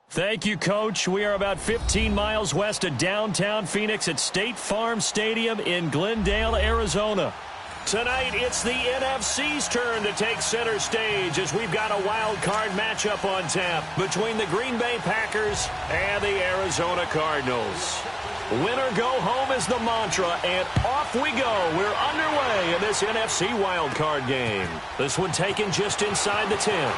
Thank you, Coach. We are about 15 miles west of downtown Phoenix at State Farm Stadium in Glendale, Arizona. Tonight, it's the NFC's turn to take center stage as we've got a wild card matchup on tap between the Green Bay Packers and the Arizona Cardinals. Win or go home is the mantra, and off we go. We're underway in this NFC wild card game. This one taken just inside the 10.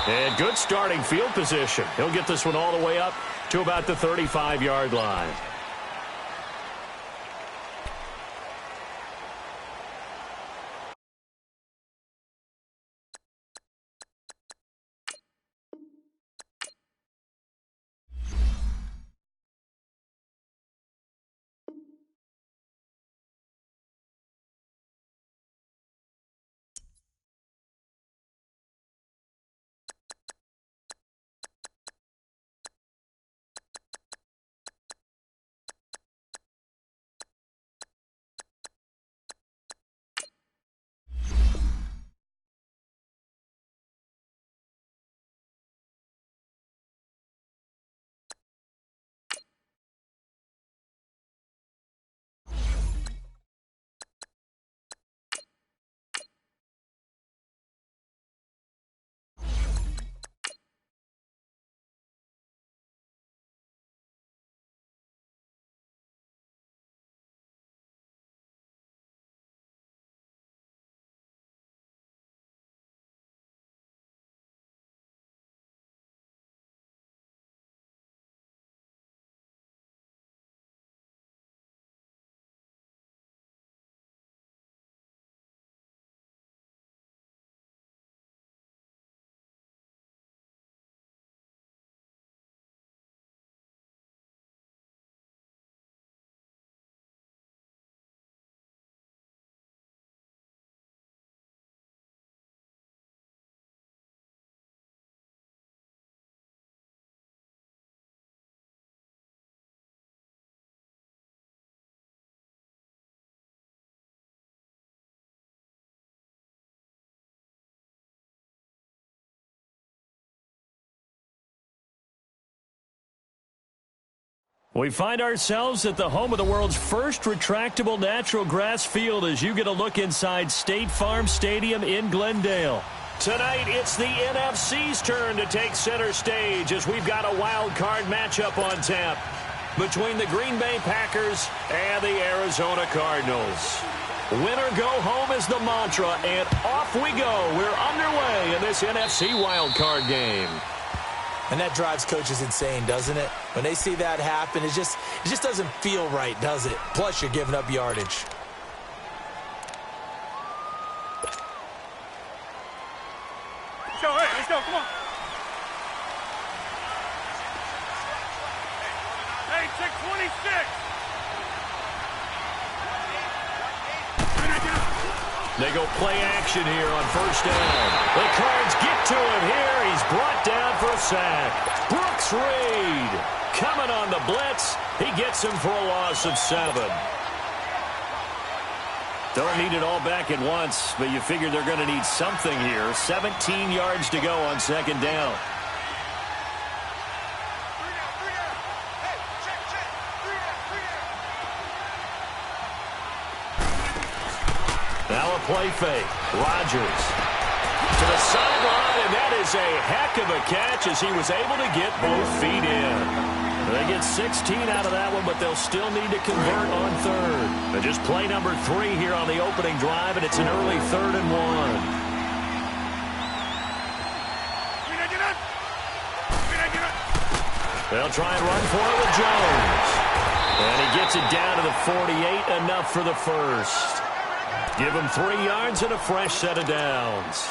And good starting field position. He'll get this one all the way up to about the 35-yard line. We find ourselves at the home of the world's first retractable natural grass field as you get a look inside State Farm Stadium in Glendale. Tonight, it's the NFC's turn to take center stage as we've got a wild card matchup on tap between the Green Bay Packers and the Arizona Cardinals. Win or go home is the mantra, and off we go. We're underway in this NFC wild card game. And that drives coaches insane, doesn't it? When they see that happen, it just doesn't feel right, does it? Plus, you're giving up yardage. Let's go, hey, let's go, come on. Hey, check 26. They go play action here on first down. The Cards get to him here. He's brought down for a sack. Brooks Reed coming on the blitz. He gets him for a loss of 7. Don't need it all back at once, but you figure they're going to need something here. 17 yards to go on second down. Now a play fake. Rodgers to the sideline, and that is a heck of a catch as he was able to get both feet in. They get 16 out of that one, but they'll still need to convert on third. And just play number 3 here on the opening drive, and it's an early 3rd and 1. They'll try and run for it with Jones. And he gets it down to the 48, enough for the first. Give him 3 yards and a fresh set of downs.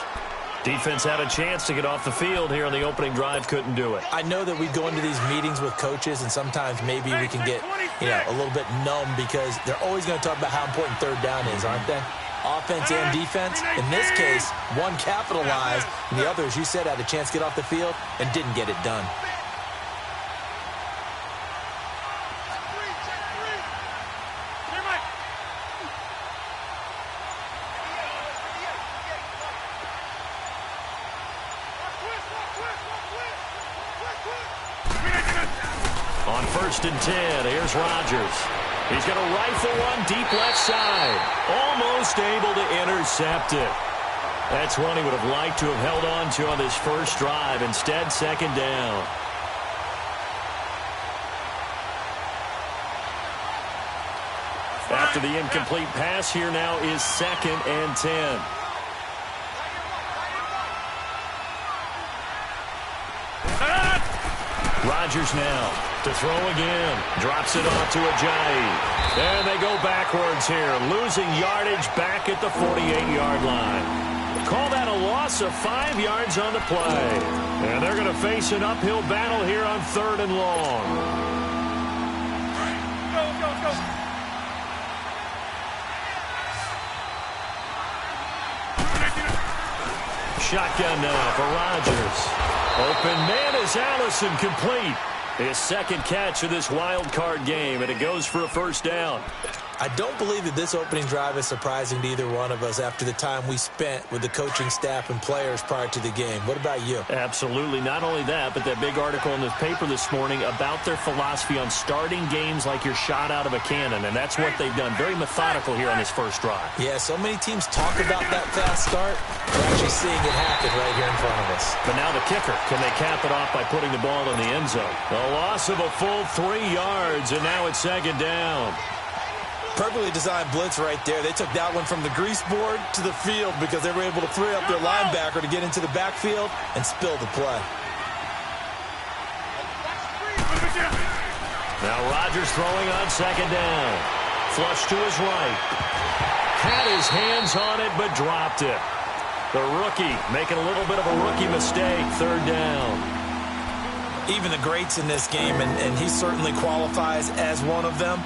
Defense had a chance to get off the field here on the opening drive, couldn't do it. I know that we go into these meetings with coaches, and sometimes maybe we can get a little bit numb because they're always going to talk about how important third down is, aren't they? Offense and defense. In this case, one capitalized, and the other, as you said, had a chance to get off the field and didn't get it done. 1st and 10. Here's Rodgers. He's going to rifle one deep left side. Almost able to intercept it. That's one he would have liked to have held on to on this first drive. Instead, 2nd down. After the incomplete pass, here now is 2nd and 10. Rodgers now to throw again. Drops it off to Ajayi. And they go backwards here, losing yardage back at the 48-yard line. Call that a loss of 5 yards on the play. And they're going to face an uphill battle here on 3rd and long. Go. Shotgun now for Rodgers. Open man is Allison, complete. His 2nd catch of this wild card game, and it goes for a 1st down. I don't believe that this opening drive is surprising to either one of us after the time we spent with the coaching staff and players prior to the game. What about you? Absolutely. Not only that, but that big article in the paper this morning about their philosophy on starting games like you're shot out of a cannon, and that's what they've done. Very methodical here on this first drive. Yeah, so many teams talk about that fast start. We're actually seeing it happen right here in front of us. But now the kicker. Can they cap it off by putting the ball in the end zone? A loss of a full 3 yards, and now it's 2nd down. Perfectly designed blitz right there. They took that one from the grease board to the field because they were able to free up their linebacker to get into the backfield and spill the play. Now Rodgers throwing on 2nd down. Flush to his right. Had his hands on it, but dropped it. The rookie making a little bit of a rookie mistake. 3rd down. Even the greats in this game, and he certainly qualifies as one of them,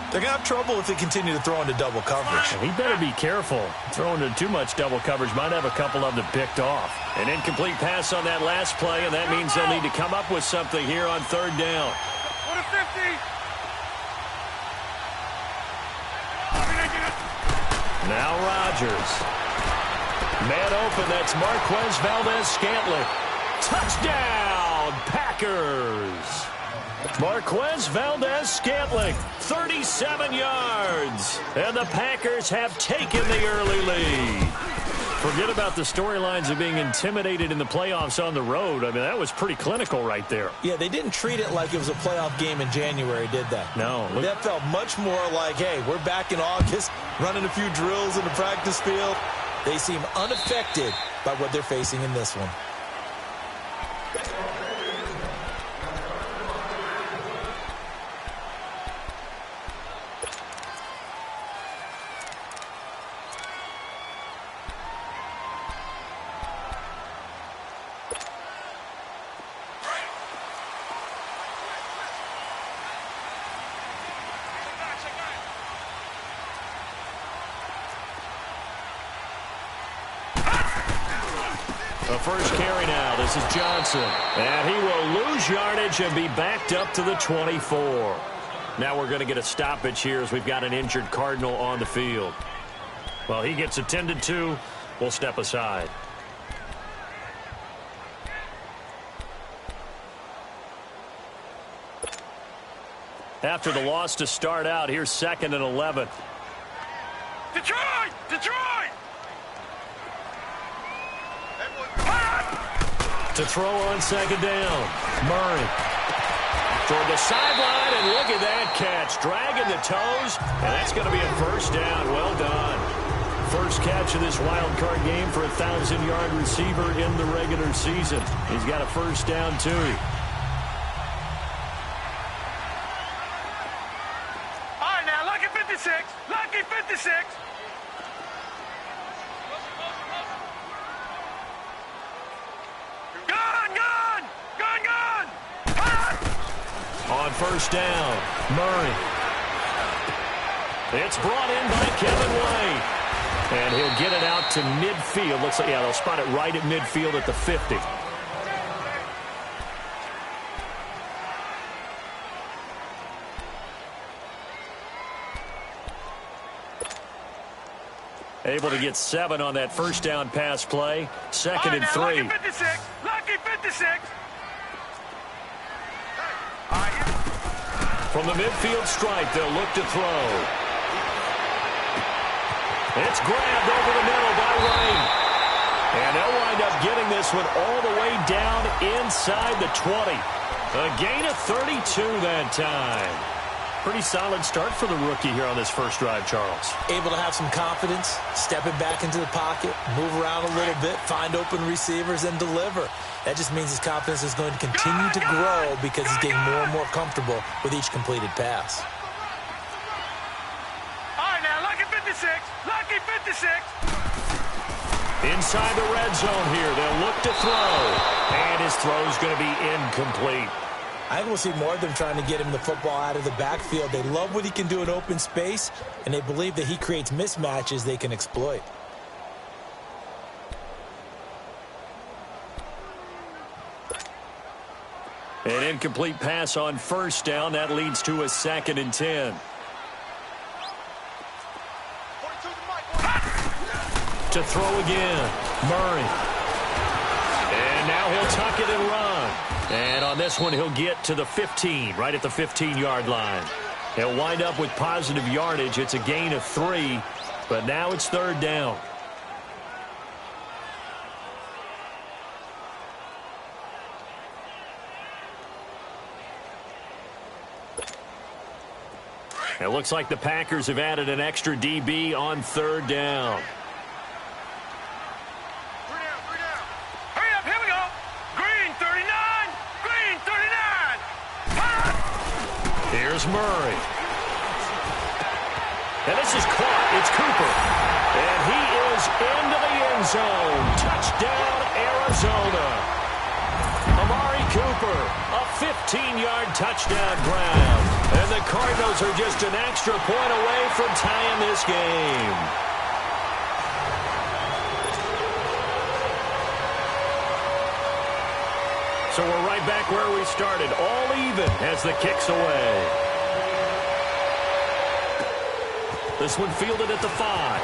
they're going to have trouble if they continue to throw into double coverage. He better be careful. Throwing into too much double coverage might have a couple of them picked off. An incomplete pass on that last play, and that means they'll need to come up with something here on 3rd down. What a 50! Now Rodgers. Man open, that's Marquez Valdez-Scantling. Touchdown, Packers! Marquez Valdez-Scantling, 37 yards. And the Packers have taken the early lead. Forget about the storylines of being intimidated in the playoffs on the road. I mean, that was pretty clinical right there. Yeah, they didn't treat it like it was a playoff game in January, did they? No. That felt much more like, hey, we're back in August, running a few drills in the practice field. They seem unaffected by what they're facing in this one. The first carry now. This is Johnson. And he will lose yardage and be backed up to the 24. Now we're going to get a stoppage here as we've got an injured Cardinal on the field. Well, he gets attended to. We'll step aside. After the loss to start out, here's 2nd and 11. Detroit! To throw on 2nd down. Murray. Toward the sideline, and look at that catch. Dragging the toes, and that's going to be a 1st down. Well done. First catch of this wild card game for a 1,000-yard receiver in the regular season. He's got a 1st down, too. All right, now, lucky 56. Lucky 56. On 1st down, Murray. It's brought in by Kevin White. And he'll get it out to midfield. Looks like, yeah, they'll spot it right at midfield at the 50. Able to get 7 on that 1st down pass play. 2nd and 3. Lucky 56. Lucky 56. From the midfield stripe, they'll look to throw. It's grabbed over the middle by Wright. And they'll wind up getting this one all the way down inside the 20. A gain of 32 that time. Pretty solid start for the rookie here on this first drive, Charles. Able to have some confidence, stepping back into the pocket, move around a little bit, find open receivers, and deliver. That just means his confidence is going to continue to grow because he's getting more and more comfortable with each completed pass. All right, now, lucky 56. Lucky 56. Inside the red zone here, they'll look to throw. And his throw's going to be incomplete. I think we'll see more of them trying to get him the football out of the backfield. They love what he can do in open space, and they believe that he creates mismatches they can exploit. An incomplete pass on first down. That leads to a 2nd and 10. To throw again, Murray. And now he'll tuck it and run. And on this one, he'll get to the 15, right at the 15-yard line. He'll wind up with positive yardage. It's a gain of 3, but now it's 3rd down. It looks like the Packers have added an extra DB on 3rd down. Hurry up, here we go. Green 39. Green 39. Here's Murray. And this is caught. It's Cooper. And he is into the end zone. Touchdown, Arizona. Amari Cooper, a 15-yard touchdown grab. And the Cardinals are just an extra point away from tying this game. So we're right back where we started, all even as the kick's away. This one fielded at the 5.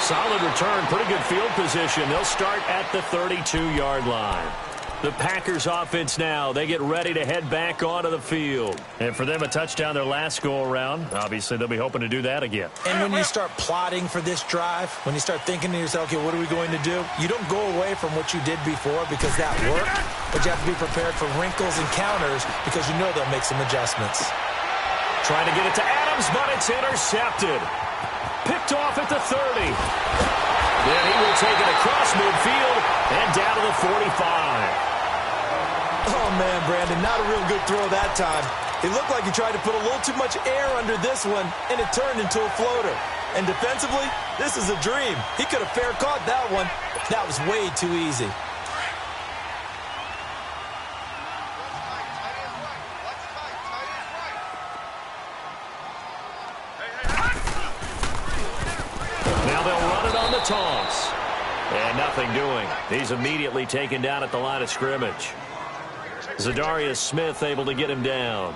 Solid return, pretty good field position. They'll start at the 32-yard line. The Packers offense now, they get ready to head back onto the field. And for them, a touchdown their last go-around. Obviously, they'll be hoping to do that again. And when you start plotting for this drive, when you start thinking to yourself, okay, what are we going to do? You don't go away from what you did before because that worked, but you have to be prepared for wrinkles and counters because you know they'll make some adjustments. Trying to get it to Adams, but it's intercepted. Picked off at the 30. Then he will take it across midfield and down to the 45. Oh, man, Brandon, not a real good throw that time. It looked like he tried to put a little too much air under this one, and it turned into a floater. And defensively, this is a dream. He could have fair caught that one. That was way too easy. Now they'll run it on the toss. And nothing doing. He's immediately taken down at the line of scrimmage. Zadarius Smith able to get him down.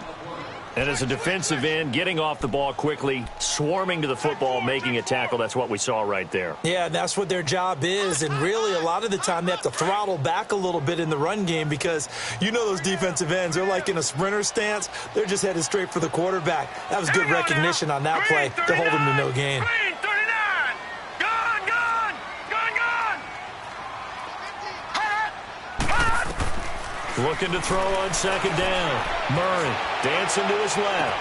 And as a defensive end, getting off the ball quickly, swarming to the football, making a tackle. That's what we saw right there. Yeah, that's what their job is. And really, a lot of the time, they have to throttle back a little bit in the run game because you know those defensive ends, they're like in a sprinter stance. They're just headed straight for the quarterback. That was good recognition on that play to hold him to no gain. Looking to throw on 2nd down. Murray dancing to his left.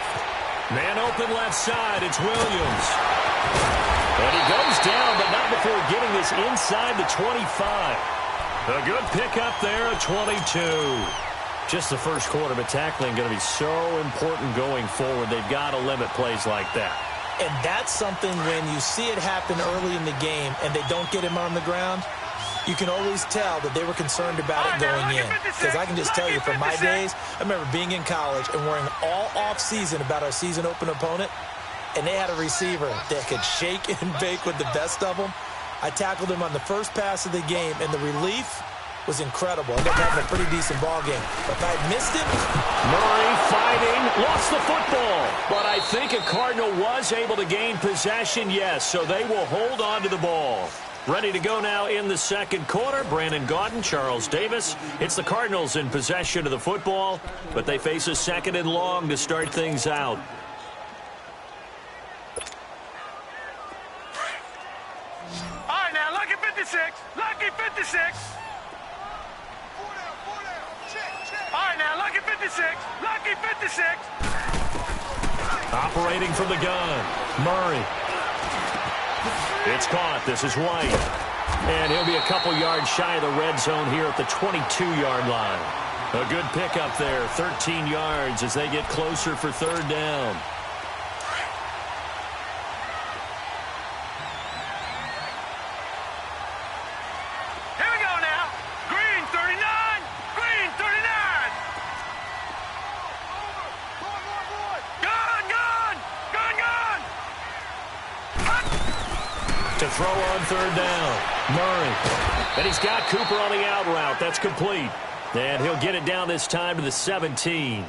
Man open left side. It's Williams. And he goes down, but not before getting this inside the 25. A good pickup there at 22. Just the first quarter, but tackling going to be so important going forward. They've got to limit plays like that. And that's something when you see it happen early in the game and they don't get him on the ground, you can always tell that they were concerned about it going in. Because I can just tell you from my days, I remember being in college and worrying all off-season about our season open opponent, and they had a receiver that could shake and bake with the best of them. I tackled him on the first pass of the game, and the relief was incredible. I ended up having a pretty decent ball game. But if I had missed it... Murray fighting, lost the football. But I think a Cardinal was able to gain possession, yes, so they will hold on to the ball. Ready to go now in the second quarter. Brandon Gaudin, Charles Davis. It's the Cardinals in possession of the football, but they face a second and long to start things out. All right, now, lucky 56. Lucky 56. All right, now, lucky 56. Lucky 56. Operating from the gun, Murray. It's caught. This is White. And he'll be a couple yards shy of the red zone here at the 22-yard line. A good pickup there, 13 yards as they get closer for third down. Here we go now. Green 39. Green 39. Gun, gun. Gun, gun. To throw on third down, Murray. And he's got Cooper on the out route. That's complete. And he'll get it down this time to the 17.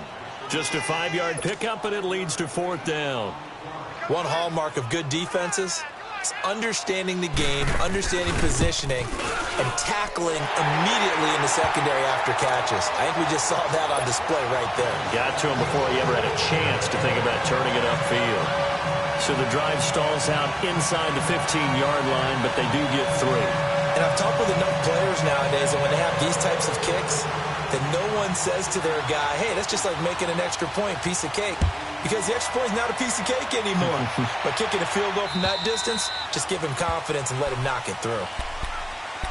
Just a 5-yard pickup, and it leads to fourth down. One hallmark of good defenses is understanding the game, understanding positioning, and tackling immediately in the secondary after catches. I think we just saw that on display right there. Got to him before he ever had a chance to think about turning it upfield. So the drive stalls out inside the 15-yard line, but they do get 3. And I've talked with enough players nowadays, and when they have these types of kicks, that no one says to their guy, hey, that's just like making an extra point, piece of cake. Because the extra point is not a piece of cake anymore. But kicking a field goal from that distance, just give him confidence and let him knock it through.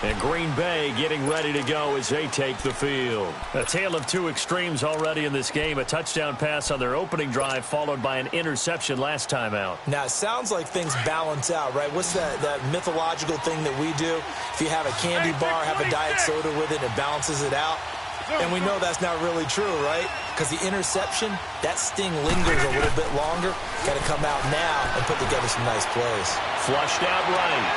And Green Bay getting ready to go as they take the field. A tale of two extremes already in this game. A touchdown pass on their opening drive followed by an interception last time out. Now, it sounds like things balance out, right? What's that mythological thing that we do? If you have a candy bar, have a diet soda with it, it balances it out. And we know that's not really true, right? Because the interception, that sting lingers a little bit longer. Got to come out now and put together some nice plays. Flushed out right.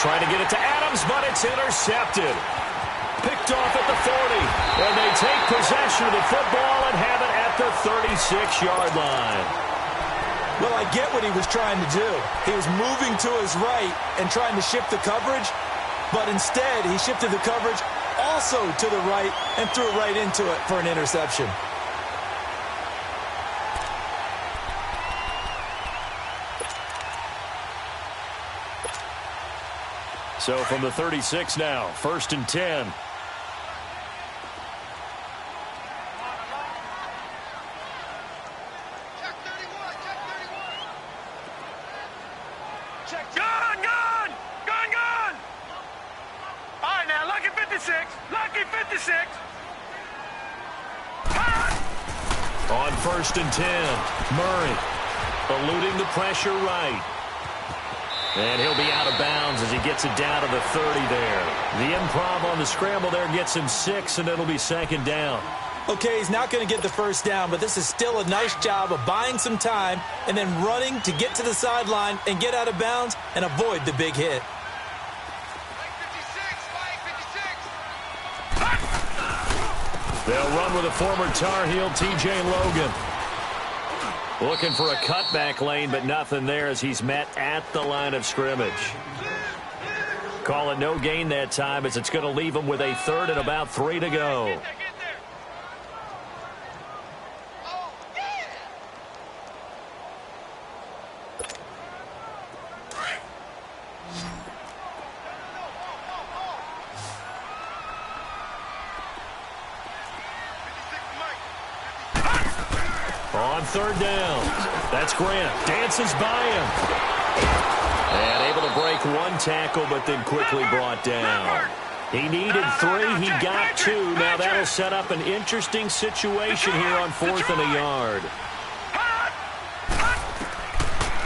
Trying to get it to Adams, but it's intercepted. Picked off at the 40. And they take possession of the football and have it at the 36-yard line. Well, I get what he was trying to do. He was moving to his right and trying to shift the coverage. But instead, he shifted the coverage also to the right and threw it right into it for an interception. So from the 36 now, 1st and 10. Gun, gun. Gun, gun. All right, now, lucky 56. Lucky 56. On 1st and 10, Murray eluding the pressure right. And he'll be out of bounds as he gets it down to the 30 there. The improv on the scramble there gets him 6, and it'll be 2nd down. Okay, he's not going to get the first down, but this is still a nice job of buying some time and then running to get to the sideline and get out of bounds and avoid the big hit. They'll run with a former Tar Heel, T.J. Logan. Looking for a cutback lane, but nothing there as he's met at the line of scrimmage. Call it no gain that time as it's going to leave him with a 3rd and about 3 to go. On 3rd down, that's Grant. Dances by him. And able to break one tackle, but then quickly brought down. He needed 3. He got 2. Now that'll set up an interesting situation here on 4th and a yard.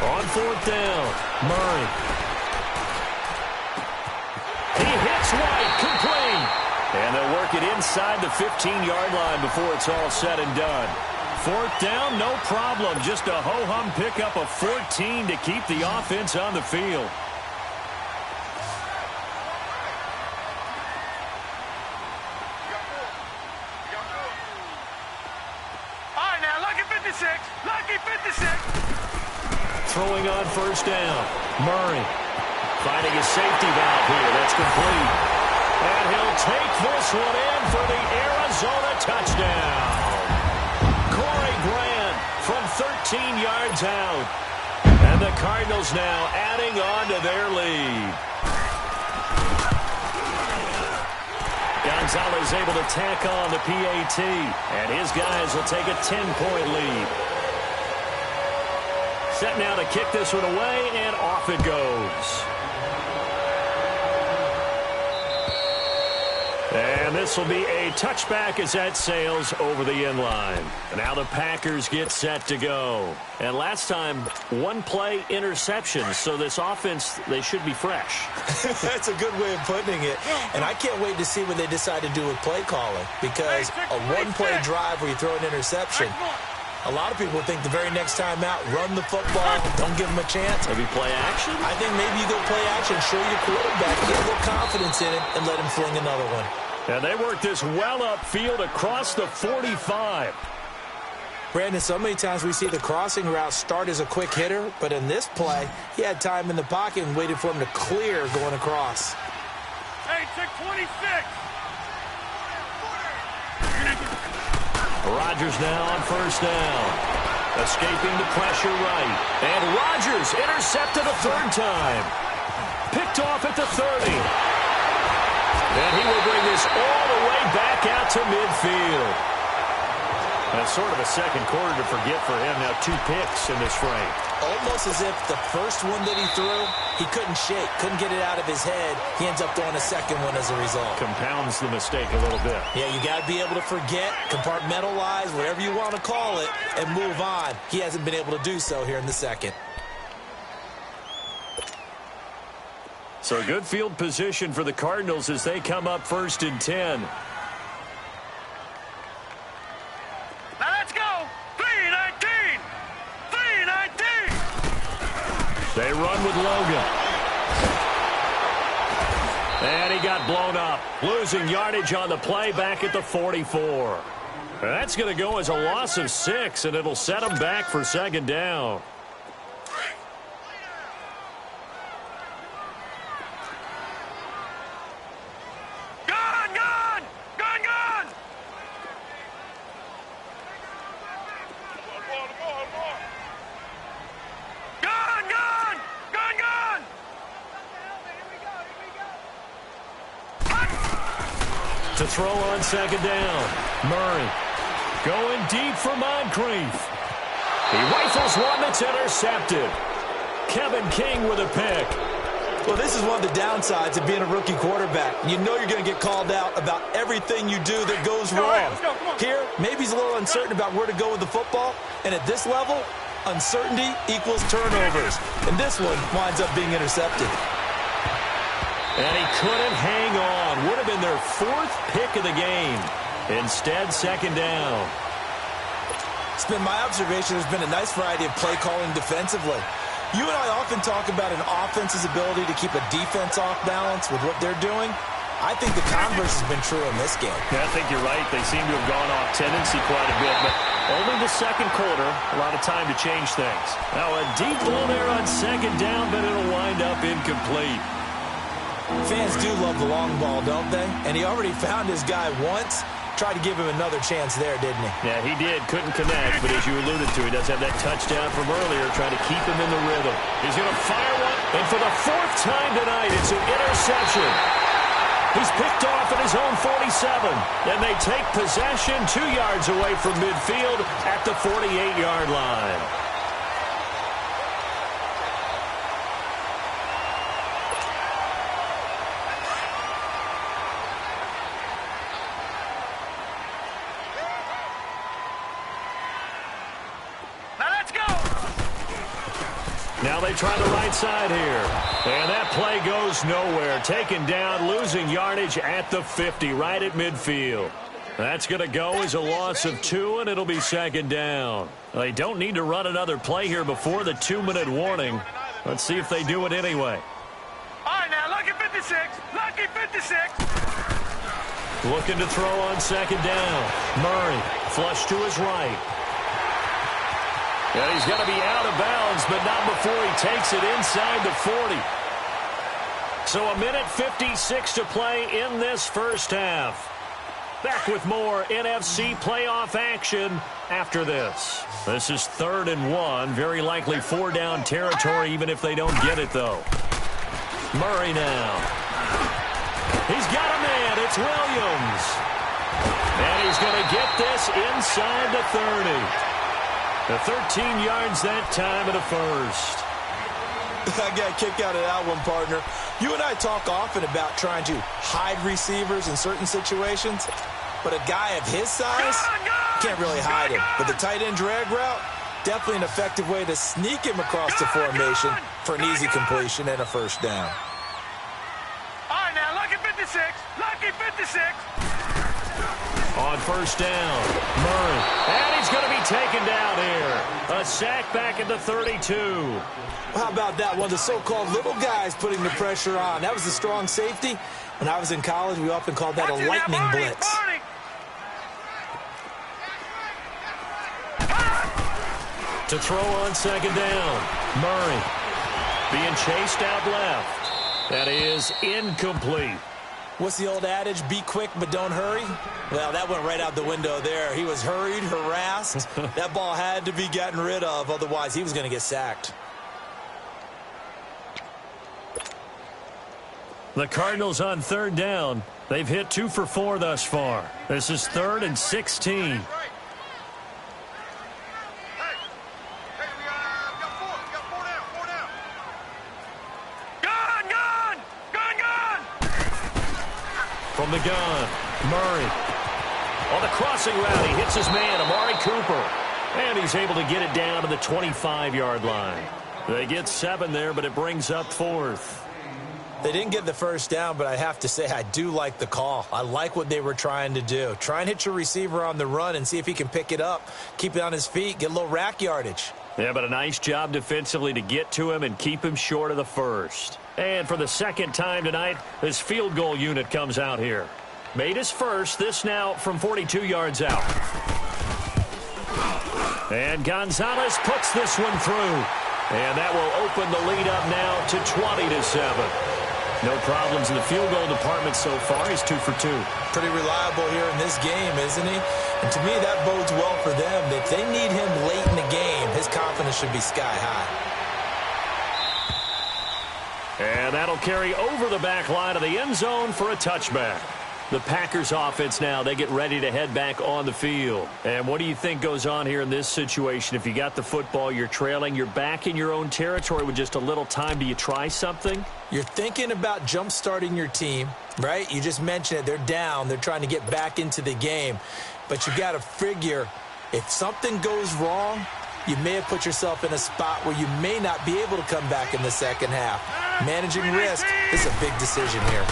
On 4th down, Murray. He hits White, complete. And they'll work it inside the 15-yard line before it's all said and done. 4th down, no problem. Just a ho-hum pickup of 14 to keep the offense on the field. All right, now, lucky 56. Lucky 56. Throwing on 1st down, Murray. Finding a safety valve here. That's complete. And he'll take this one in for the Arizona touchdown. Corey Grant from 13 yards out. And the Cardinals now adding on to their lead. Gonzalez able to tack on the PAT. And his guys will take a 10-point lead. Set now to kick this one away, and off it goes. And this will be a touchback as that sails over the end line. And now the Packers get set to go. And last time, one play interception. So this offense, they should be fresh. That's a good way of putting it. And I can't wait to see what they decide to do with play calling. Because a one-play drive where you throw an interception, a lot of people think the very next time out, run the football, don't give them a chance. Maybe play action? I think maybe you go play action, show your quarterback, get a little confidence in it, and let him fling another one. And they work this well upfield across the 45. Brandon, so many times we see the crossing route start as a quick hitter, but in this play, he had time in the pocket and waited for him to clear going across. Hey, check 26. Rodgers now on first down. Escaping the pressure right. And Rodgers intercepted a third time. Picked off at the 30. And he will bring this all the way back out to midfield. That's sort of a second quarter to forget for him. Now 2 picks in this frame. Almost as if the first one that he threw, he couldn't shake, couldn't get it out of his head. He ends up throwing a second one as a result. Compounds the mistake a little bit. Yeah, you got to be able to forget, compartmentalize, whatever you want to call it, and move on. He hasn't been able to do so here in the second. So good field position for the Cardinals as they come up 1st and 10. Now let's go. 3-19. 3-19. They run with Logan. And he got blown up. Losing yardage on the play back at the 44. That's going to go as a loss of 6, and it'll set him back for 2nd down. To throw on 2nd down. Murray going deep for Moncrief. He rifles one that's intercepted. Kevin King with a pick. Well, this is one of the downsides of being a rookie quarterback. You know you're going to get called out about everything you do that goes wrong. Here, maybe he's a little uncertain about where to go with the football. And at this level, uncertainty equals turnovers. And this one winds up being intercepted. And he couldn't hang on. Would have been their 4th pick of the game. Instead, 2nd down. It's been my observation there's been a nice variety of play calling defensively. You and I often talk about an offense's ability to keep a defense off balance with what they're doing. I think the converse has been true in this game. Yeah, I think you're right. They seem to have gone off tendency quite a bit, but only the 2nd quarter, a lot of time to change things. Now a deep ball there on 2nd down, but it'll wind up incomplete. Fans do love the long ball, don't they? And he already found his guy once. Tried to give him another chance there, didn't he? Yeah, he did. Couldn't connect, but as you alluded to, he does have that touchdown from earlier, trying to keep him in the rhythm. He's going to fire one, and for the 4th time tonight, it's an interception. He's picked off at his own 47, and they take possession 2 yards away from midfield at the 48-yard line. Now they try the right side here. And that play goes nowhere. Taken down, losing yardage at the 50, right at midfield. That's going to go as a loss of 2, and it'll be 2nd down. They don't need to run another play here before the 2-minute warning. Let's see if they do it anyway. All right, now, lucky 56. Lucky 56. Looking to throw on 2nd down. Murray, flush to his right. And he's going to be out of bounds, but not before he takes it inside the 40. So a minute 56 to play in this first half. Back with more NFC playoff action after this. This is 3rd and 1. Very likely 4-down territory, even if they don't get it, though. Murray now. He's got a man. It's Williams. And he's going to get this inside the 30. The 13 yards that time of the first. I got a kick out of that one, partner. You and I talk often about trying to hide receivers in certain situations, but a guy of his size, can't really hide him. But the tight end drag route, definitely an effective way to sneak him across the formation for an easy completion and a first down. All right, now, lucky 56. Lucky 56. On first down, Murray. And he's going to be taken down here. A sack back at the 32. How about that? One of the so-called little guys putting the pressure on. That was the strong safety. When I was in college, we often called that a lightning blitz. To throw on second down, Murray being chased out left. That is incomplete. What's the old adage? Be quick, but don't hurry? Well, that went right out the window there. He was hurried, harassed. That ball had to be gotten rid of. Otherwise, he was going to get sacked. The Cardinals on third down. They've hit 2 for 4 thus far. This is 3rd and 16. From the gun, Murray. On the crossing route, he hits his man, Amari Cooper. And he's able to get it down to the 25-yard line. They get 7 there, but it brings up 4th. They didn't get the first down, but I have to say I do like the call. I like what they were trying to do. Try and hit your receiver on the run and see if he can pick it up. Keep it on his feet, get a little rack yardage. Yeah, but a nice job defensively to get to him and keep him short of the first. And for the second time tonight, this field goal unit comes out here. Made his first, this now from 42 yards out. And Gonzalez puts this one through. And that will open the lead up now to 20-7. No problems in the field goal department so far. He's 2 for 2. Pretty reliable here in this game, isn't he? And to me, that bodes well for them. If they need him late in the game, his confidence should be sky high. And that'll carry over the back line of the end zone for a touchback. The Packers offense now, they get ready to head back on the field. And what do you think goes on here in this situation? If you got the football, you're trailing, you're back in your own territory with just a little time. Do you try something? You're thinking about jump-starting your team, right? You just mentioned it. They're down. They're trying to get back into the game. But you got to figure, if something goes wrong, you may have put yourself in a spot where you may not be able to come back in the second half. Managing risk is a big decision here.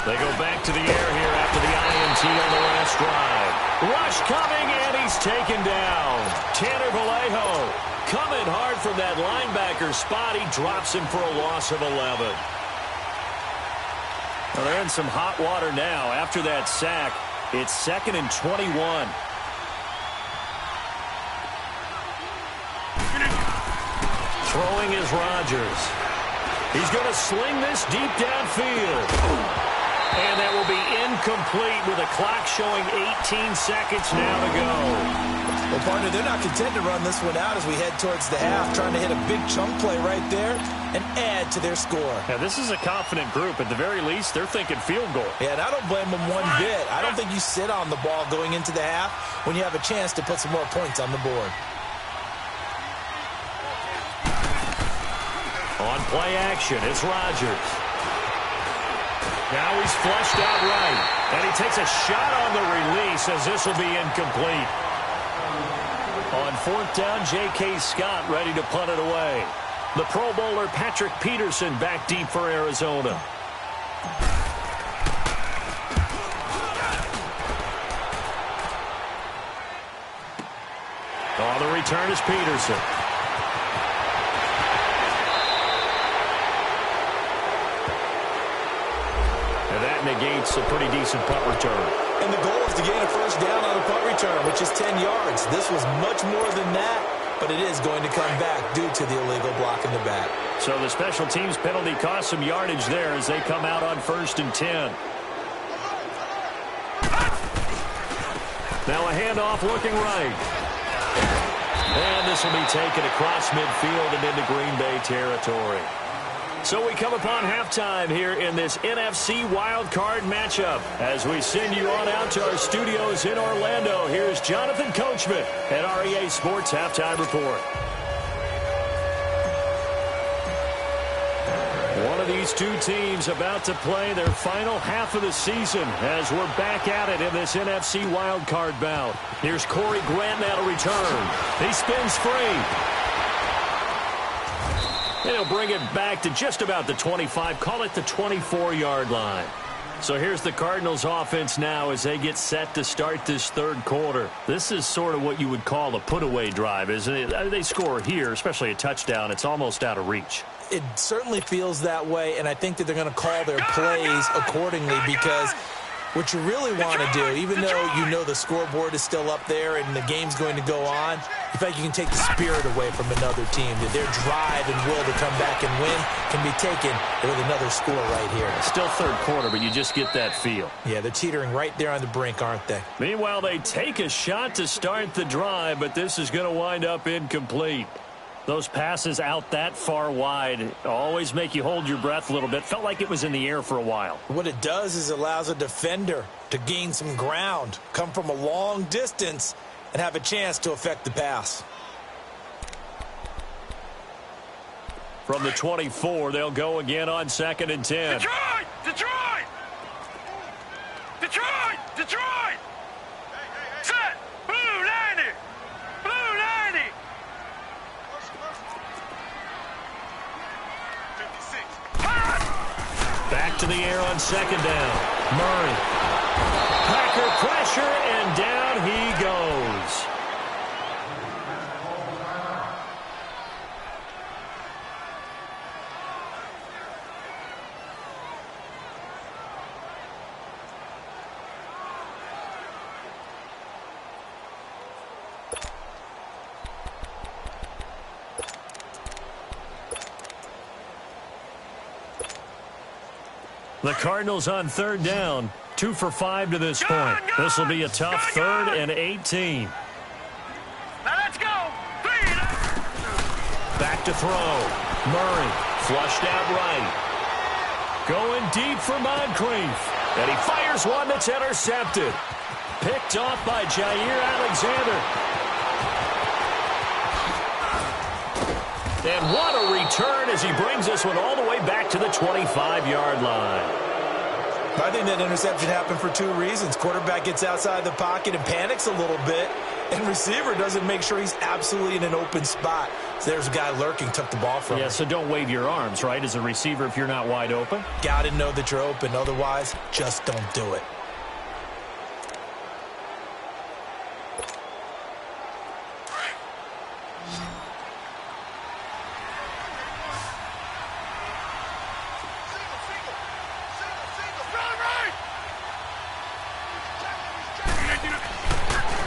They go back to the air here after the INT on the last drive. Rush coming, and he's taken down. Tanner Vallejo coming hard from that linebacker spot. He drops him for a loss of 11. Well, they're in some hot water now. After that sack, it's 2nd and 21. Throwing is Rodgers. He's going to sling this deep downfield. And that will be incomplete with a clock showing 18 seconds now to go. Well, partner, they're not content to run this one out as we head towards the half, trying to hit a big chunk play right there and add to their score. Yeah, this is a confident group. At the very least, they're thinking field goal. Yeah, and I don't blame them one bit. I don't think you sit on the ball going into the half when you have a chance to put some more points on the board. On play action, it's Rodgers. Now he's flushed out right. And he takes a shot on the release as this will be incomplete. On 4th down, J.K. Scott ready to punt it away. The Pro Bowler Patrick Peterson back deep for Arizona. On the return is Peterson. And that negates a pretty decent punt return. And the goal is to gain a first down on a punt return, which is 10 yards. This was much more than that. but it is going to come back due to the illegal block in the back. So the special teams penalty cost some yardage there as they come out on 1st and 10. Now a handoff looking right. And this will be taken across midfield and into Green Bay territory. So we come upon halftime here in this NFC Wild Card matchup. As we send you on out to our studios in Orlando, here's Jonathan Coachman at REA Sports Halftime Report. One of these two teams about to play their final half of the season as we're back at it in this NFC Wild Card bout. Here's Corey Grant now to return. He spins free. And he'll bring it back to just about the 25, call it the 24-yard line. So here's the Cardinals offense now as they get set to start this third quarter. This is sort of what you would call a put-away drive, isn't it? They score here, especially a touchdown. It's almost out of reach. It certainly feels that way, and I think that they're going to call their plays accordingly because what you really want to do, even though you know the scoreboard is still up there and the game's going to go on, in fact, you can take the spirit away from another team. That their drive and will to come back and win can be taken with another score right here. Still third quarter, but you just get that feel. Yeah, they're teetering right there on the brink, aren't they? Meanwhile, they take a shot to start the drive, but this is going to wind up incomplete. Those passes out that far wide always make you hold your breath a little bit. Felt like it was in the air for a while. What it does is it allows a defender to gain some ground, come from a long distance, and have a chance to affect the pass. From the 24, they'll go again on 2nd and 10. Detroit! Detroit! Detroit! Detroit! Set! Blue 90! Blue 90! Back to the air on 2nd down. Murray. Packer pressure, and down he goes. The Cardinals on 3rd down, 2 for 5 to this point. This will be a tough 3rd and 18. Now let's go! Back to throw. Murray flushed out right. Going deep for Moncrief. And he fires one that's intercepted. Picked off by Jair Alexander. And what a return as he brings this one all the way back to the 25-yard line. I think that interception happened for 2 reasons. Quarterback gets outside the pocket and panics a little bit, and receiver doesn't make sure he's absolutely in an open spot. So there's a guy lurking, took the ball from him. Yeah, so don't wave your arms, right, as a receiver if you're not wide open. Got to know that you're open. Otherwise, just don't do it.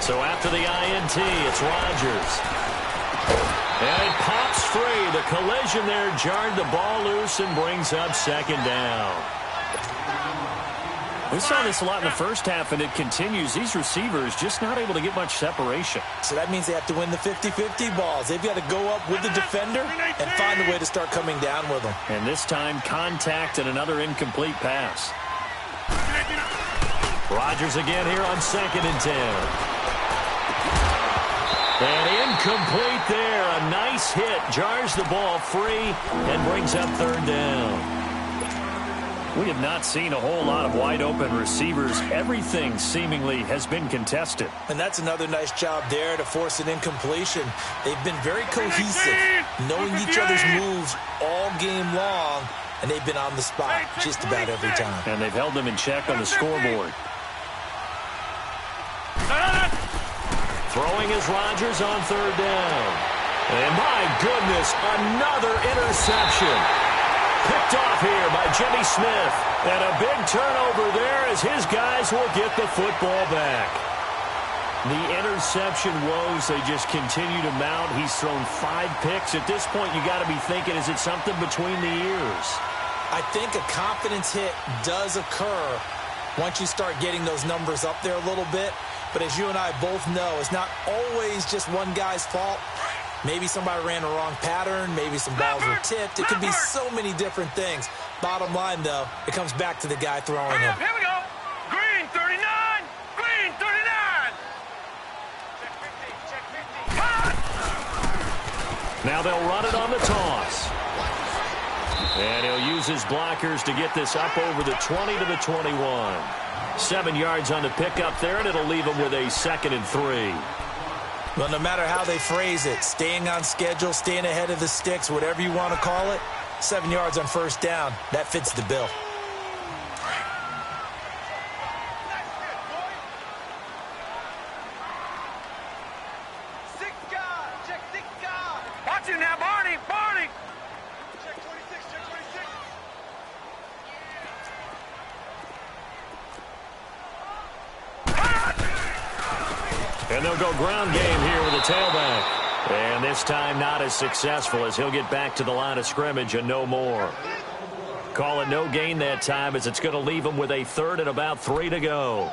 So after the INT, it's Rodgers. And it pops free. The collision there jarred the ball loose and brings up 2nd down. We saw this a lot in the first half, and it continues. These receivers just not able to get much separation. So that means they have to win the 50-50 balls. They've got to go up with the defender and find a way to start coming down with them. And this time, contact and another incomplete pass. Rodgers again here on 2nd and 10. And incomplete there. A nice hit. Jars the ball free and brings up 3rd down. We have not seen a whole lot of wide-open receivers. Everything seemingly has been contested. And that's another nice job there to force an incompletion. They've been very cohesive, knowing each other's moves all game long, and they've been on the spot just about every time. And they've held them in check on the scoreboard. Throwing is Rodgers on 3rd down. And my goodness, another interception. Picked off here by Jimmy Smith. And a big turnover there as his guys will get the football back. The interception woes, they just continue to mount. He's thrown 5 picks. At this point, you got to be thinking, is it something between the ears? I think a confidence hit does occur once you start getting those numbers up there a little bit. But as you and I both know, it's not always just one guy's fault. Maybe somebody ran a wrong pattern. Maybe some balls were tipped. It could be so many different things. Bottom line, though, it comes back to the guy throwing them. Here we go. Green 39. Green 39. Check 50. Now they'll run it on the toss. And he'll use his blockers to get this up over the 20 to the 21. 7 yards on the pickup there, and it'll leave him with a 2nd and 3. Well, no matter how they phrase it, staying on schedule, staying ahead of the sticks, whatever you want to call it, 7 yards on first down, that fits the bill. Watch him now, Barney. Barney. Check 26. Check 26. And they'll go ground game here with a tailback. And this time not as successful as he'll get back to the line of scrimmage and no more. Call it no gain that time as it's going to leave him with a 3rd and about 3 to go.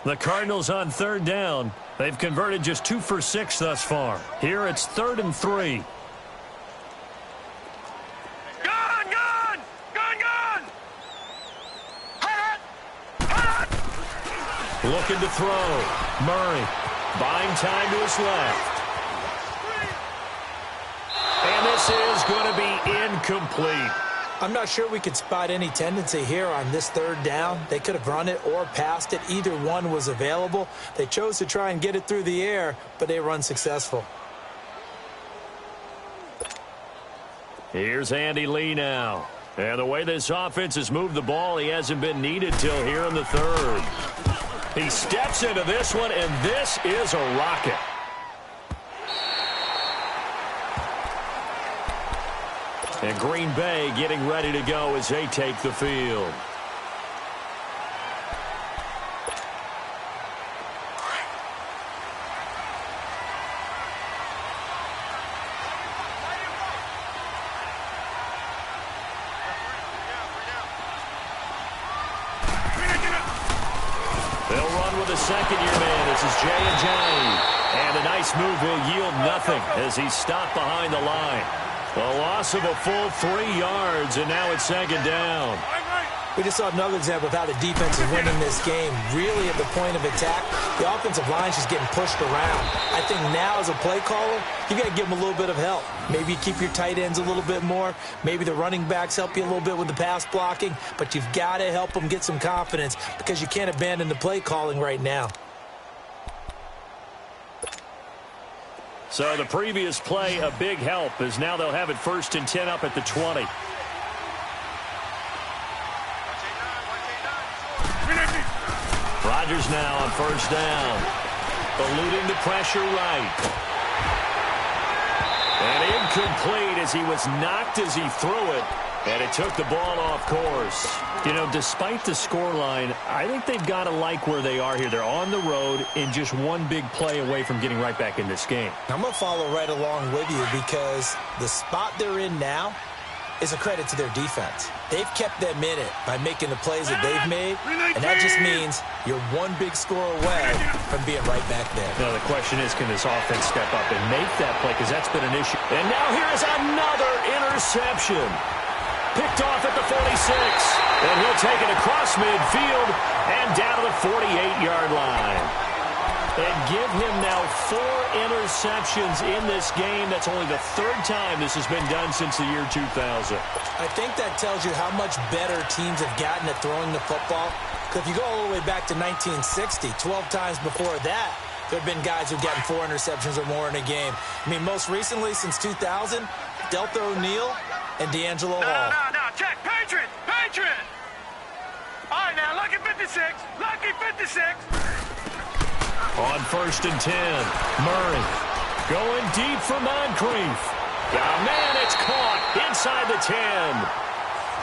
The Cardinals on 3rd down. They've converted just 2 for 6 thus far. Here it's 3rd and 3. Gun, gun. Gun, gun. Hot. Hot. Looking to throw. Murray buying time to his left. And this is going to be incomplete. I'm not sure we could spot any tendency here on this 3rd down. They could have run it or passed it. Either one was available. They chose to try and get it through the air, but they were unsuccessful. Here's Andy Lee now. And the way this offense has moved the ball, he hasn't been needed till here in the 3rd. He steps into this one, and this is a rocket. And Green Bay getting ready to go as they take the field. They'll run with a 2nd-year man. This is Jay and Johnny. And a nice move will yield nothing as he's stopped behind the line. A loss of a full 3 yards, and now it's 2nd down. We just saw another example of how the defense is winning this game. Really at the point of attack, the offensive line's just getting pushed around. I think now as a play caller, you got to give them a little bit of help. Maybe keep your tight ends a little bit more. Maybe the running backs help you a little bit with the pass blocking. But you've got to help them get some confidence because you can't abandon the play calling right now. So the previous play, a big help, as now they'll have it 1st and 10 up at the 20. Rodgers now on 1st down. Eluding the pressure right. And incomplete as he was knocked as he threw it. And it took the ball off course. You know, despite the scoreline, I think they've got to like where they are here. They're on the road and just one big play away from getting right back in this game. I'm going to follow right along with you because the spot they're in now is a credit to their defense. They've kept them in it by making the plays that they've made, and that just means you're one big score away from being right back there. Now the question is, can this offense step up and make that play, because that's been an issue. And now here is another interception. Picked off at the 46, and he'll take it across midfield and down to the 48-yard line. And give him now 4 interceptions in this game. That's only the 3rd time this has been done since the year 2000. I think that tells you how much better teams have gotten at throwing the football. Because if you go all the way back to 1960, 12 times before that, there have been guys who've gotten 4 interceptions or more in a game. I mean, most recently, since 2000, Delta O'Neal and D'Angelo Hall. No. Check. Patriot. Patriot. All right, now, lucky 56. Lucky 56. On 1st and 10, Murray going deep for Moncrief. Oh, man, it's caught inside the 10.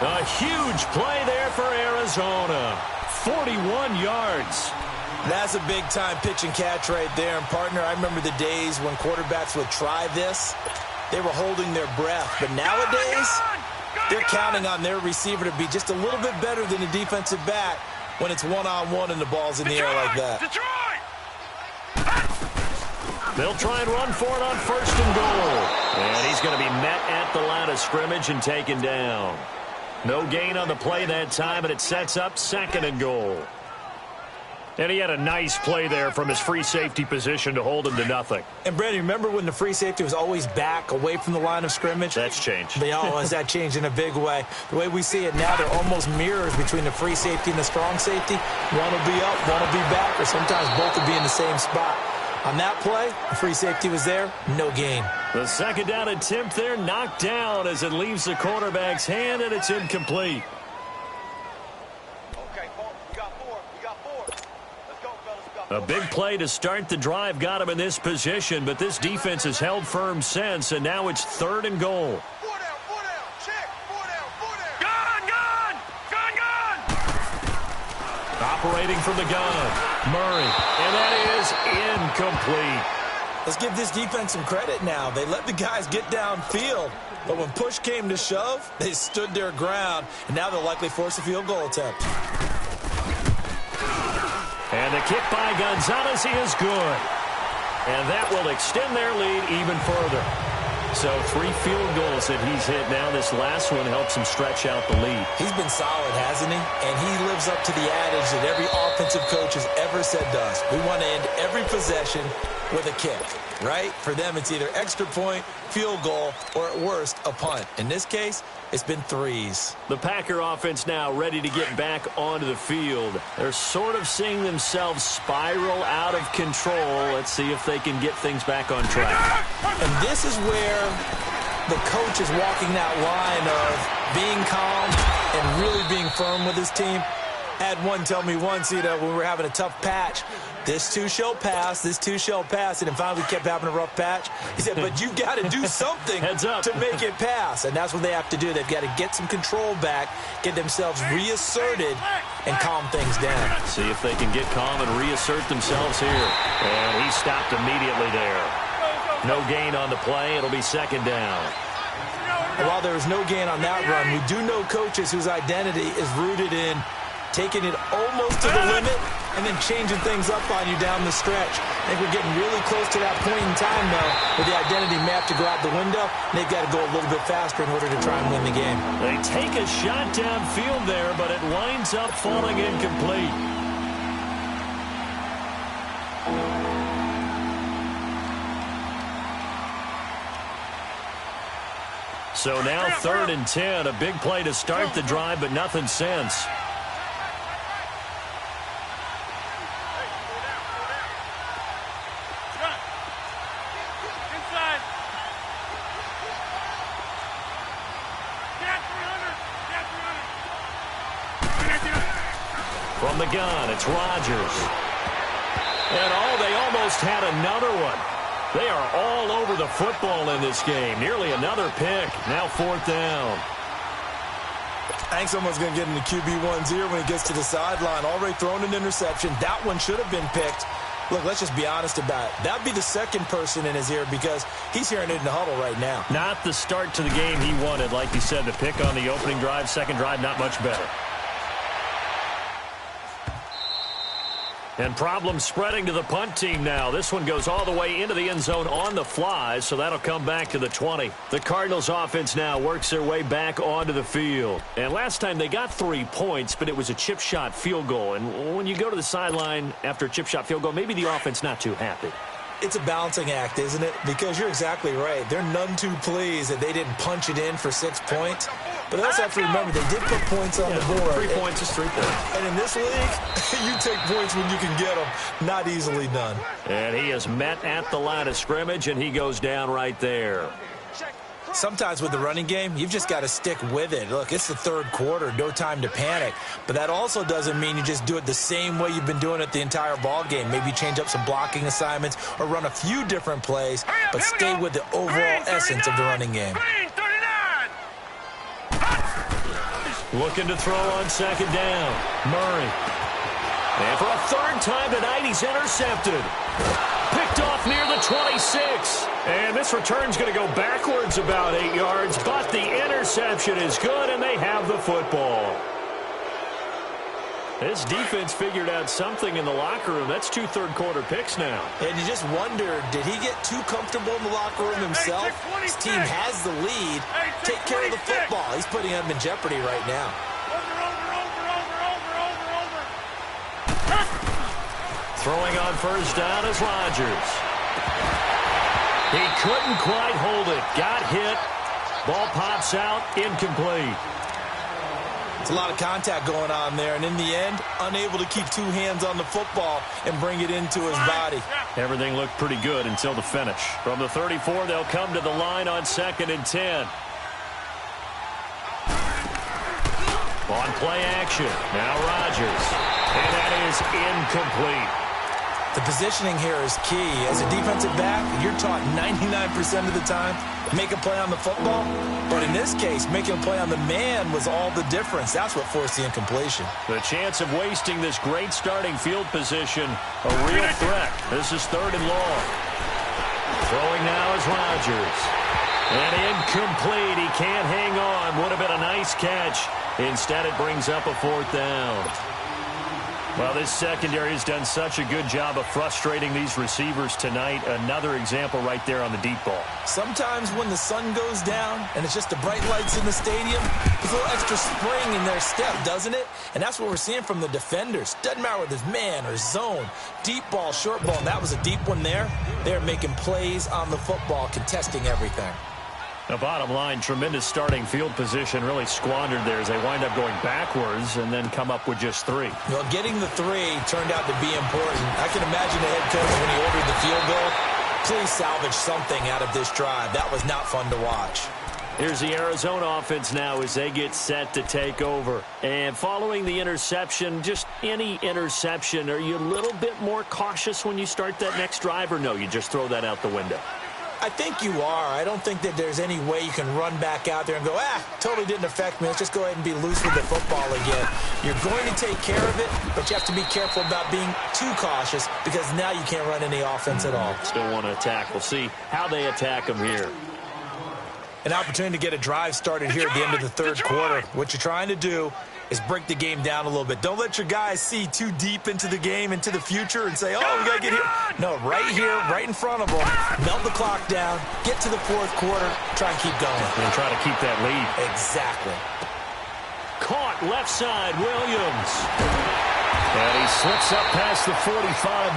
A huge play there for Arizona. 41 yards. That's a big-time pitch and catch right there. And, partner, I remember the days when quarterbacks would try this. They were holding their breath. But nowadays, they're counting on their receiver to be just a little bit better than the defensive back when it's one-on-one and the ball's in the air like that. They'll try and run for it on 1st and goal. And he's going to be met at the line of scrimmage and taken down. No gain on the play that time, and it sets up 2nd and goal. And he had a nice play there from his free safety position to hold him to nothing. And, Brandon, remember when the free safety was always back away from the line of scrimmage? That's changed. That changed in a big way. The way we see it now, they're almost mirrors between the free safety and the strong safety. One will be up, one will be back, or sometimes both will be in the same spot. On that play, the free safety was there, no gain. The 2nd down attempt there knocked down as it leaves the quarterback's hand, and it's incomplete. A big play to start the drive got him in this position, but this defense has held firm since, and now it's 3rd and goal. Operating from the gun, Murray, and that is incomplete. Let's give this defense some credit now. They let the guys get downfield, but when push came to shove, they stood their ground, and now they'll likely force a field goal attempt. And the kick by Gonzalez is good. And that will extend their lead even further. So 3 field goals that he's hit now. This last one helps him stretch out the lead. He's been solid, hasn't he? And he lives up to the adage that every offensive coach has ever said to us. We want to end every possession with a kick, right? For them, it's either extra point, field goal, or at worst, a punt. In this case, it's been 3s. The Packer offense now ready to get back onto the field. They're sort of seeing themselves spiral out of control. Let's see if they can get things back on track. And this is where the coach is walking that line of being calm and really being firm with his team. Had one tell me once, when we were having a tough patch, this too shall pass, this too shall pass. And finally we kept having a rough patch. He said, but you got to do something to make it pass. And that's what they have to do. They've got to get some control back, get themselves reasserted, and calm things down. See if they can get calm and reassert themselves here. And he stopped immediately there. No gain on the play. It'll be 2nd down. While there was no gain on that run, we do know coaches whose identity is rooted in taking it almost to the limit and then changing things up on you down the stretch. I think we're getting really close to that point in time, though, where the identity may have to go out the window, and they've got to go a little bit faster in order to try and win the game. They take a shot downfield there, but it winds up falling incomplete. So now 3rd and 10, a big play to start the drive, but nothing since. From the gun, it's Rodgers. And they almost had another one. They are all over the football in this game. Nearly another pick. Now 4th down. I think someone's going to get in the QB1's ear when he gets to the sideline. Already thrown an interception. That one should have been picked. Look, let's just be honest about it. That'd be the 2nd person in his ear because he's hearing it in the huddle right now. Not the start to the game he wanted. Like you said, the pick on the opening drive, 2nd drive, not much better. And problems spreading to the punt team now. This one goes all the way into the end zone on the fly, so that'll come back to the 20. The Cardinals offense now works their way back onto the field. And last time they got 3 points, but it was a chip shot field goal. And when you go to the sideline after a chip shot field goal, maybe the offense not too happy. It's a balancing act, isn't it? Because you're exactly right. They're none too pleased that they didn't punch it in for 6 points. But they also have to remember they did put points on the board. 3 points is 3 points. And in this league, you take points when you can get them. Not easily done. And he is met at the line of scrimmage, and he goes down right there. Sometimes with the running game, you've just got to stick with it. Look, it's the 3rd quarter, no time to panic. But that also doesn't mean you just do it the same way you've been doing it the entire ball game. Maybe change up some blocking assignments or run a few different plays, but stay with the overall essence of the running game. Looking to throw on 2nd down. Murray. And for a third time tonight, he's intercepted. Picked off near the 26. And this return's going to go backwards about 8 yards, but the interception is good, and they have the football. This defense figured out something in the locker room. That's 2 third-quarter picks now. And you just wonder, did he get too comfortable in the locker room himself? His team has the lead. Take care of the football. He's putting them in jeopardy right now. Throwing on first down is Rodgers. He couldn't quite hold it. Got hit. Ball pops out. Incomplete. It's a lot of contact going on there, and in the end, unable to keep 2 hands on the football and bring it into his body. Everything looked pretty good until the finish. From the 34, they'll come to the line on 2nd and 10. On play action, now Rodgers. And that is incomplete. The positioning here is key. As a defensive back, you're taught 99% of the time, make a play on the football. But in this case, making a play on the man was all the difference. That's what forced the incompletion. The chance of wasting this great starting field position, a real threat. This is 3rd and long. Throwing now is Rodgers. And incomplete. He can't hang on. Would have been a nice catch. Instead, it brings up a 4th down. Well, this secondary has done such a good job of frustrating these receivers tonight. Another example right there on the deep ball. Sometimes when the sun goes down and it's just the bright lights in the stadium, there's a little extra spring in their step, doesn't it? And that's what we're seeing from the defenders. Doesn't matter whether it's man or zone, deep ball, short ball, and that was a deep one there. They're making plays on the football, contesting everything. The bottom line, tremendous starting field position, really squandered there as they wind up going backwards and then come up with just 3. Well, getting the 3 turned out to be important. I can imagine the head coach when he ordered the field goal. Please salvage something out of this drive. That was not fun to watch. Here's the Arizona offense now as they get set to take over. And following the interception, just any interception, are you a little bit more cautious when you start that next drive, or no, you just throw that out the window? I think you are. I don't think that there's any way you can run back out there and go, totally didn't affect me. Let's just go ahead and be loose with the football again. You're going to take care of it, but you have to be careful about being too cautious because now you can't run any offense at all. Still want to attack. We'll see how they attack them here. An opportunity to get a drive started here at the end of the 3rd quarter. What you're trying to do is break the game down a little bit. Don't let your guys see too deep into the game, into the future, and say, oh, we got to get here. No, right here, right in front of them. Melt the clock down, get to the 4th quarter, try and keep going. And try to keep that lead. Exactly. Caught left side, Williams. And he slips up past the 45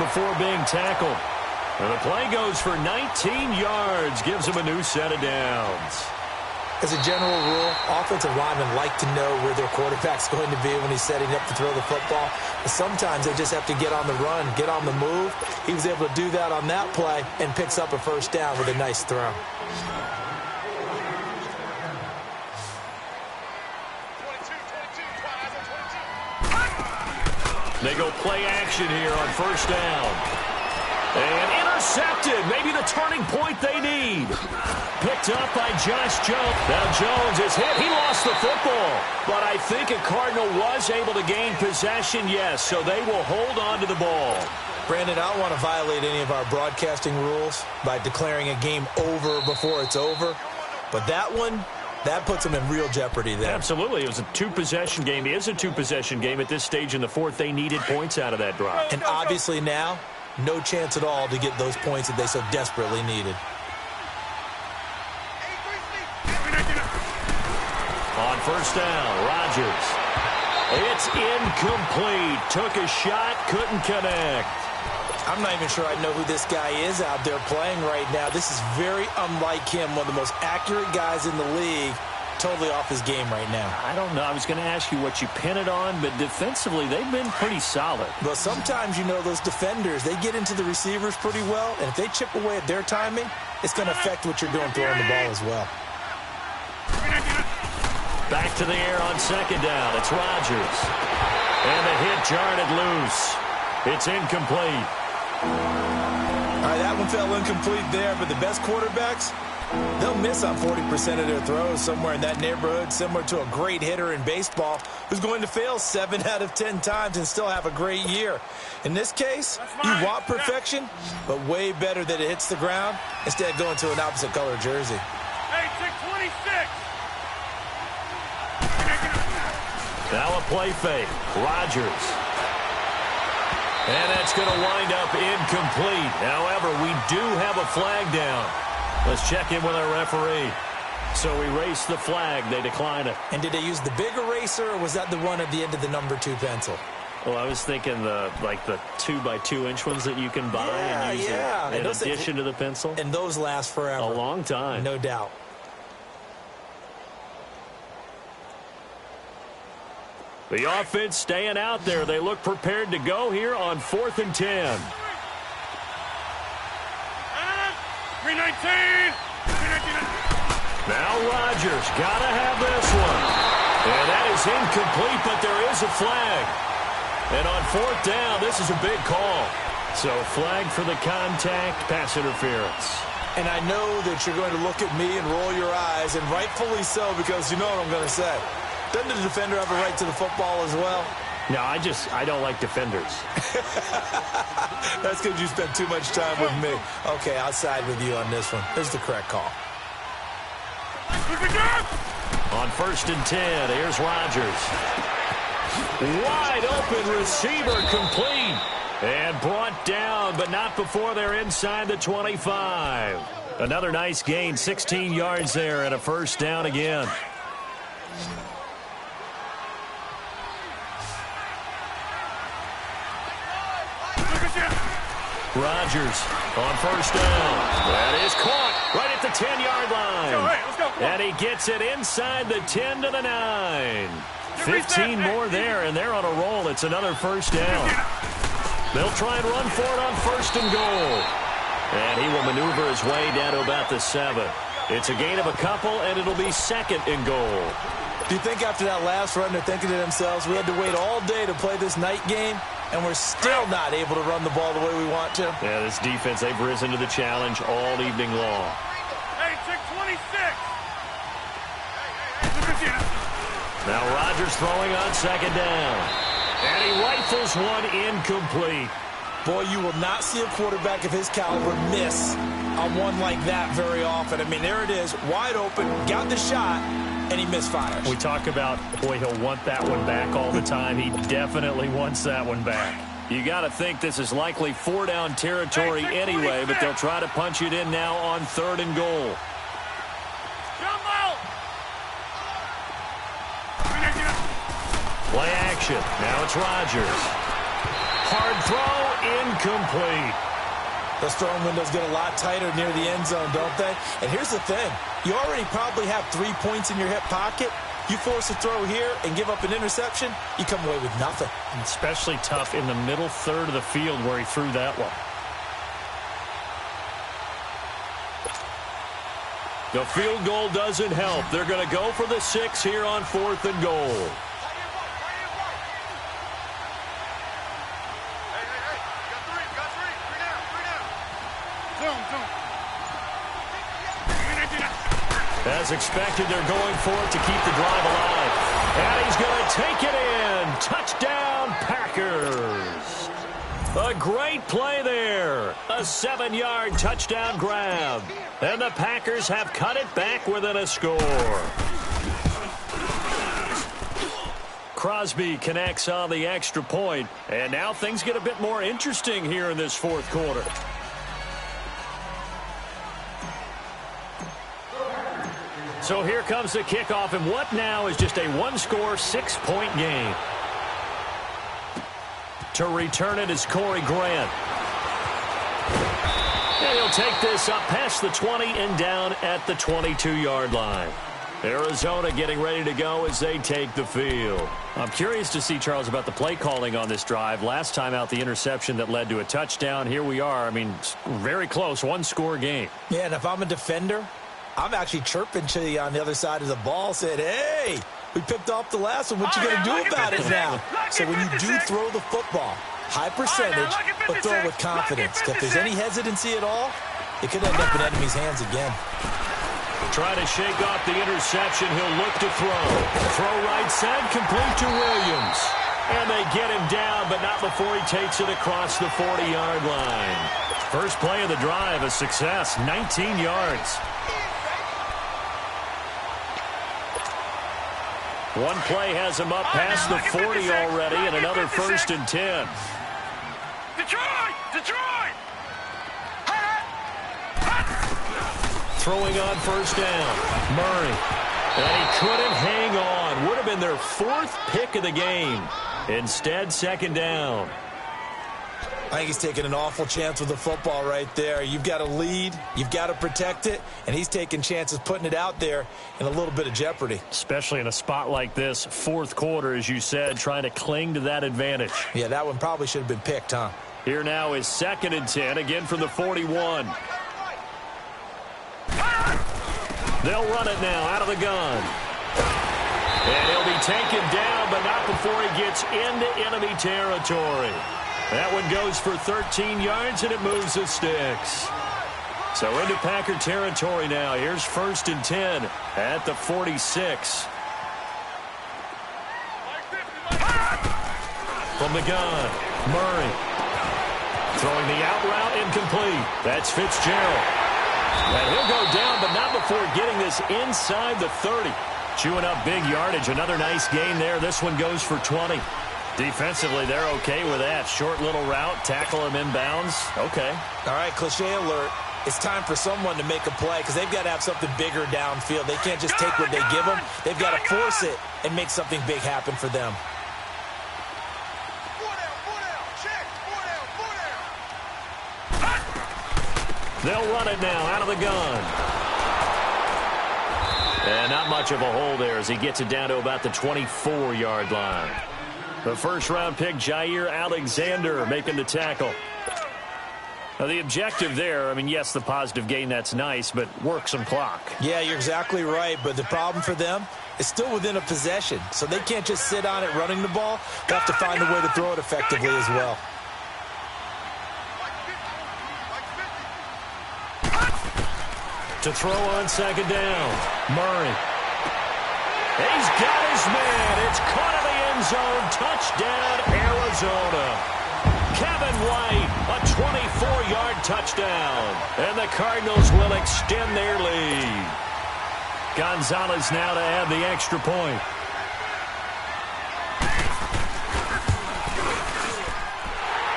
before being tackled. And the play goes for 19 yards, gives him a new set of downs. As a general rule, offensive linemen like to know where their quarterback's going to be when he's setting up to throw the football. But sometimes they just have to get on the run, get on the move. He was able to do that on that play and picks up a 1st down with a nice throw. They go play action here on 1st down. And intercepted. Maybe the turning point they need. Picked up by Josh Jones. Now Jones is hit. He lost the football. But I think a Cardinal was able to gain possession, yes. So they will hold on to the ball. Brandon, I don't want to violate any of our broadcasting rules by declaring a game over before it's over. But that one, that puts them in real jeopardy there. Absolutely. It was a 2-possession game. It is a 2-possession game at this stage in the 4th. They needed points out of that drive. And obviously now, no chance at all to get those points that they so desperately needed. On 1st down, Rodgers. It's incomplete. Took a shot, couldn't connect. I'm not even sure I know who this guy is out there playing right now. This is very unlike him, one of the most accurate guys in the league. Totally off his game right now. I don't know. I was going to ask you what you pin it on, but defensively, they've been pretty solid. Well, sometimes, you know, those defenders, they get into the receivers pretty well, and if they chip away at their timing, it's going to affect what you're doing throwing the ball as well. Back to the air on 2nd down. It's Rodgers. And the hit jarred it loose. It's incomplete. All right, that That one fell incomplete there, but the best quarterbacks, they'll miss on 40% of their throws, somewhere in that neighborhood, similar to a great hitter in baseball who's going to fail 7 out of 10 times and still have a great year. In this case, you want perfection, but way better that it hits the ground instead of going to an opposite color jersey. Hey, 626. Now a play fake. Rodgers. And that's going to wind up incomplete. However, we do have a flag down. Let's check in with our referee. So we erase the flag. They decline it. And did they use the big eraser, or was that the one at the end of the number 2 pencil? Well, I was thinking the 2x2-inch ones that you can buy and use in addition to the pencil. And those last forever. A long time. No doubt. The offense staying out there. They look prepared to go here on 4th and 10. 319. Now Rodgers got to have this one. And that is incomplete, but there is a flag. And on 4th down, this is a big call. So flag for the contact, pass interference. And I know that you're going to look at me and roll your eyes, and rightfully so, because you know what I'm going to say. Doesn't the defender have a right to the football as well? No, I don't like defenders. That's because you spent too much time with me. Okay, I'll side with you on this one. This is the correct call. On 1st and 10, here's Rodgers. Wide open receiver, complete. And brought down, but not before they're inside the 25. Another nice gain, 16 yards there, and a 1st down again. Rodgers on 1st down. That is caught right at the 10-yard line. Let's go. And he gets it inside the 10 to the 9. 15 more there, and they're on a roll. It's another 1st down. They'll try and run for it on 1st and goal. And he will maneuver his way down to about the 7. It's a gain of a couple, and it'll be 2nd and goal. Do you think after that last run they're thinking to themselves, we had to wait all day to play this night game, and we're still not able to run the ball the way we want to? Yeah, this defense, they've risen to the challenge all evening long. Hey, 626. Now Rodgers throwing on 2nd down. And he rifles one incomplete. Boy, you will not see a quarterback of his caliber miss on one like that very often. I mean, there it is, wide open, got the shot, and he misfires. We talk about, boy, he'll want that one back all the time. He definitely wants that one back. You got to think this is likely 4-down territory anyway, but they'll try to punch it in now on 3rd and goal. Jump out. Play action. Now it's Rodgers. Hard throw, incomplete. Those throwing windows get a lot tighter near the end zone, don't they? And here's the thing. You already probably have 3 points in your hip pocket. You force a throw here and give up an interception, you come away with nothing. Especially tough in the middle third of the field where he threw that one. The field goal doesn't help. They're going to go for the 6 here on 4th and goal. As expected, they're going for it to keep the drive alive. And he's going to take it in. Touchdown, Packers. A great play there. A 7-yard touchdown grab. And the Packers have cut it back within a score. Crosby connects on the extra point. And now things get a bit more interesting here in this 4th quarter. So here comes the kickoff, and what now is just a 1-score, 6-point game. To return it is Corey Grant. And he'll take this up past the 20 and down at the 22-yard line. Arizona getting ready to go as they take the field. I'm curious to see, Charles, about the play calling on this drive. Last time out, the interception that led to a touchdown. Here we are. I mean, very close, 1-score game. Yeah, and if I'm a defender, I'm actually chirping to you on the other side of the ball, saying, hey, we picked off the last one. What you going to do about it now? So when you do throw the football, High percentage, but throw with confidence. If there's any hesitancy at all, it could end up in enemy's hands again. Trying to shake off the interception. He'll look to throw. Throw right side, complete to Williams. And they get him down, but not before he takes it across the 40-yard line. First play of the drive, a success, 19 yards. One play has him up past the 40 already, and another 1st and 10. Detroit! Detroit! Throwing on 1st down. Murray. And he couldn't hang on. Would have been their 4th pick of the game. Instead, 2nd down. I think he's taking an awful chance with the football right there. You've got to lead, you've got to protect it, and he's taking chances putting it out there in a little bit of jeopardy. Especially in a spot like this, 4th quarter, as you said, trying to cling to that advantage. Yeah, that one probably should have been picked, huh? Here now is 2nd and 10, again from the 41. They'll run it now out of the gun. And he'll be taken down, but not before he gets into enemy territory. That one goes for 13 yards, and it moves the sticks. So into Packer territory now. Here's 1st and 10 at the 46. From the gun, Murray. Throwing the out route, incomplete. That's Fitzgerald. And he'll go down, but not before getting this inside the 30. Chewing up big yardage. Another nice gain there. This one goes for 20. Defensively, they're okay with that. Short little route, tackle him inbounds. Okay. All right, cliche alert. It's time for someone to make a play because they've got to have something bigger downfield. They can't just take what they give them. They've got to force it and make something big happen for them. They'll run it now out of the gun. And not much of a hole there as he gets it down to about the 24-yard line. The first-round pick, Jair Alexander, making the tackle. Now, the objective there, I mean, yes, the positive gain, that's nice, but work some clock. Yeah, you're exactly right, but the problem for them is still within a possession, so they can't just sit on it running the ball. They have to find a way to throw it effectively as well. To throw on 2nd down, Murray. He's got his man. It's caught in the end zone. Touchdown, Arizona. Kevin White, a 24-yard touchdown. And the Cardinals will extend their lead. Gonzalez now to add the extra point.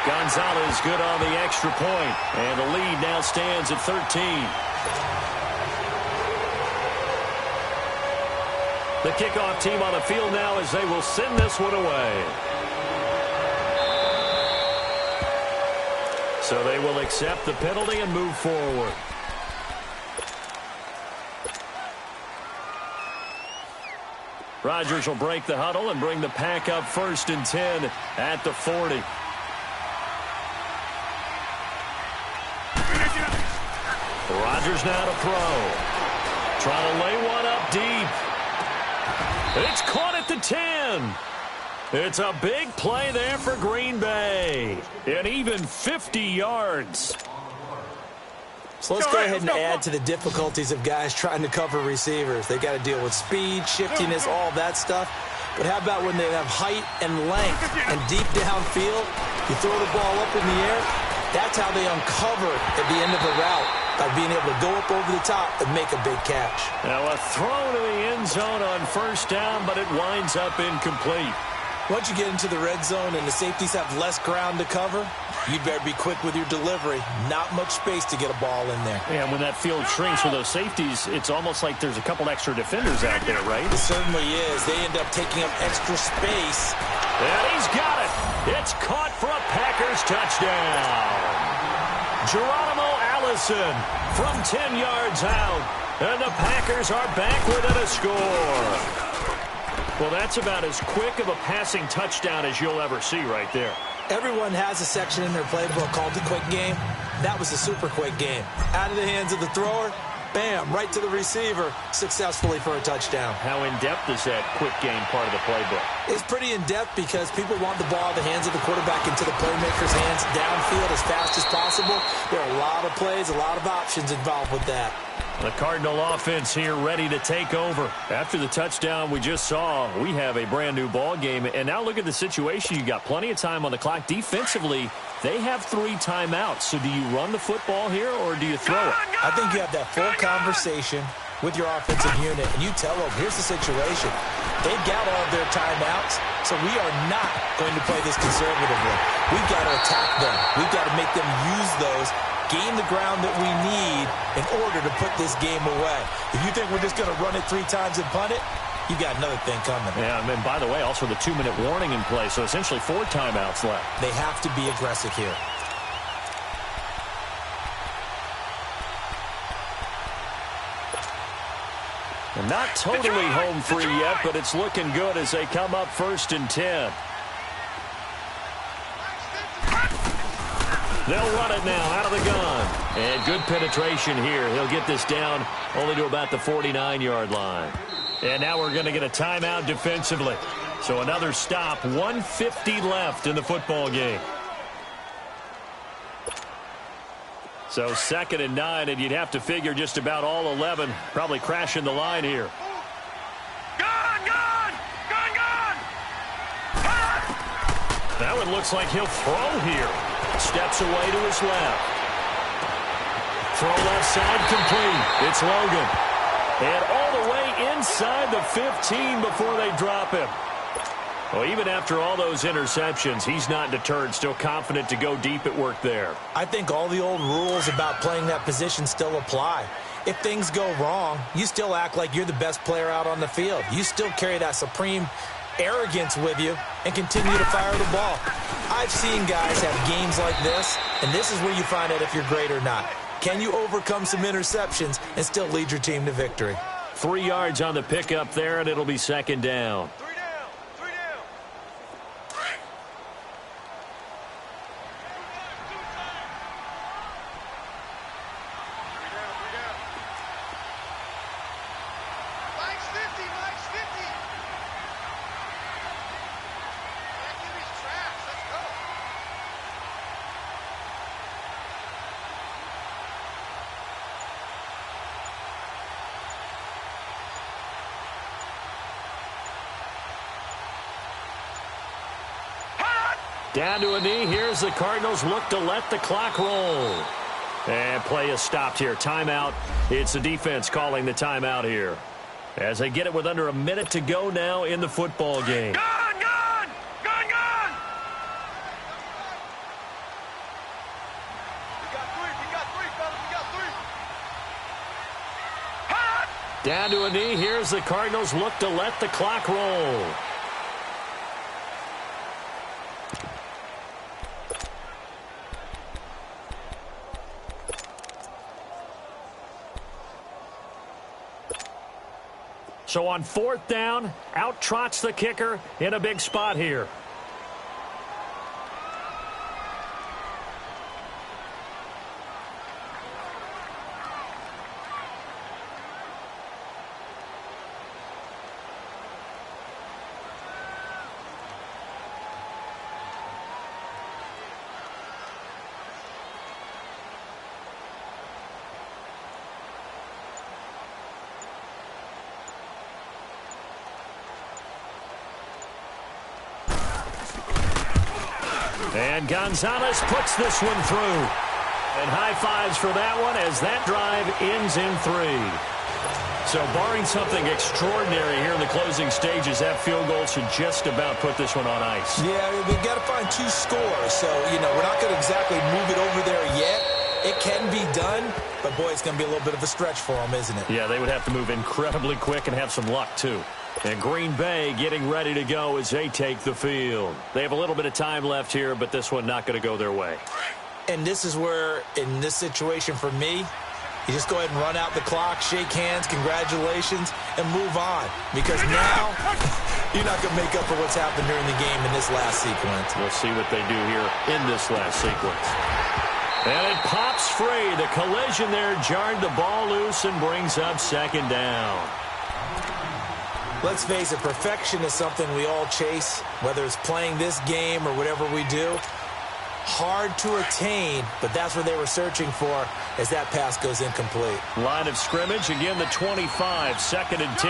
Gonzalez good on the extra point. And the lead now stands at 13. The kickoff team on the field now as they will send this one away. So they will accept the penalty and move forward. Rodgers will break the huddle and bring the pack up 1st and 10 at the 40. Rodgers now to throw. Trying to lay one up deep. It's caught at the 10. It's a big play there for Green Bay. And even 50 yards. So let's go ahead and add to the difficulties of guys trying to cover receivers. They got to deal with speed, shiftiness, all that stuff. But how about when they have height and length and deep downfield? You throw the ball up in the air. That's how they uncover at the end of a route, by being able to go up over the top and make a big catch. Now a throw to the end zone on 1st down, but it winds up incomplete. Once you get into the red zone and the safeties have less ground to cover, you better be quick with your delivery. Not much space to get a ball in there. And when that field shrinks with those safeties, it's almost like there's a couple extra defenders out there, right? It certainly is. They end up taking up extra space. And he's got it. It's caught for a Packers touchdown. Geronimo Allison from 10 yards out. And the Packers are back within a score. Well, that's about as quick of a passing touchdown as you'll ever see right there. Everyone has a section in their playbook called the quick game. That was the super quick game. Out of the hands of the thrower, bam, right to the receiver, successfully for a touchdown. How in-depth is that quick game part of the playbook? It's pretty in-depth because people want the ball in the hands of the quarterback into the playmaker's hands downfield as fast as possible. There are a lot of plays, a lot of options involved with that. The Cardinal offense here ready to take over. After the touchdown we just saw, we have a brand-new ball game. And now look at the situation. You got plenty of time on the clock. Defensively, they have 3 timeouts. So do you run the football here or do you throw it? I think you have that full conversation with your offensive unit, and you tell them, here's the situation. They've got all of their timeouts, so we are not going to play this conservatively. We've got to attack them. We've got to make them use those, gain the ground that we need in order to put this game away. If you think we're just going to run it 3 times and punt it, you got another thing coming. Yeah, and by the way, also the 2-minute warning in play, so essentially 4 timeouts left. They have to be aggressive here. And not totally home free yet, but it's looking good as they come up 1st and 10. They'll run it now out of the gun. And good penetration here. He'll get this down only to about the 49-yard line. And now we're going to get a timeout defensively. So another stop, 1:50 left in the football game. So 2nd and 9, and you'd have to figure just about all 11 probably crashing the line here. Gone! That one looks like he'll throw here. Steps away to his left. Throw left side complete. It's Logan. And all the way inside the 15 before they drop him. Well, even after all those interceptions, he's not deterred, still confident to go deep at work there. I think all the old rules about playing that position still apply. If things go wrong, you still act like you're the best player out on the field. You still carry that supreme arrogance with you and continue to fire the ball. I've seen guys have games like this, and this is where you find out if you're great or not. Can you overcome some interceptions and still lead your team to victory? 3 yards on the pickup there, and it'll be 2nd down. Down to a knee. Here's the Cardinals look to let the clock roll. And play is stopped here. Timeout. It's the defense calling the timeout here. As they get it with under a minute to go now in the football game. Gone! We got 3, fellas. We got 3. Down to a knee. Here's the Cardinals look to let the clock roll. So on 4th down, out trots the kicker in a big spot here. And Gonzalez puts this one through. And high fives for that one as that drive ends in 3. So barring something extraordinary here in the closing stages, that field goal should just about put this one on ice. Yeah, we've got to find 2 scores. So, you know, we're not going to exactly move it over there yet. It can be done, but boy, it's going to be a little bit of a stretch for them, isn't it? Yeah, they would have to move incredibly quick and have some luck, too. And Green Bay getting ready to go as they take the field. They have a little bit of time left here, but this one not going to go their way. And this is where, in this situation for me, you just go ahead and run out the clock, shake hands, congratulations, and move on. Because now, you're not going to make up for what's happened during the game in this last sequence. We'll see what they do here in this last sequence. And it pops free. The collision there jarred the ball loose and brings up second down. Let's face it, perfection is something we all chase, whether it's playing this game or whatever we do. Hard to attain, but that's what they were searching for as that pass goes incomplete. Line of scrimmage, again the 25, second and 10.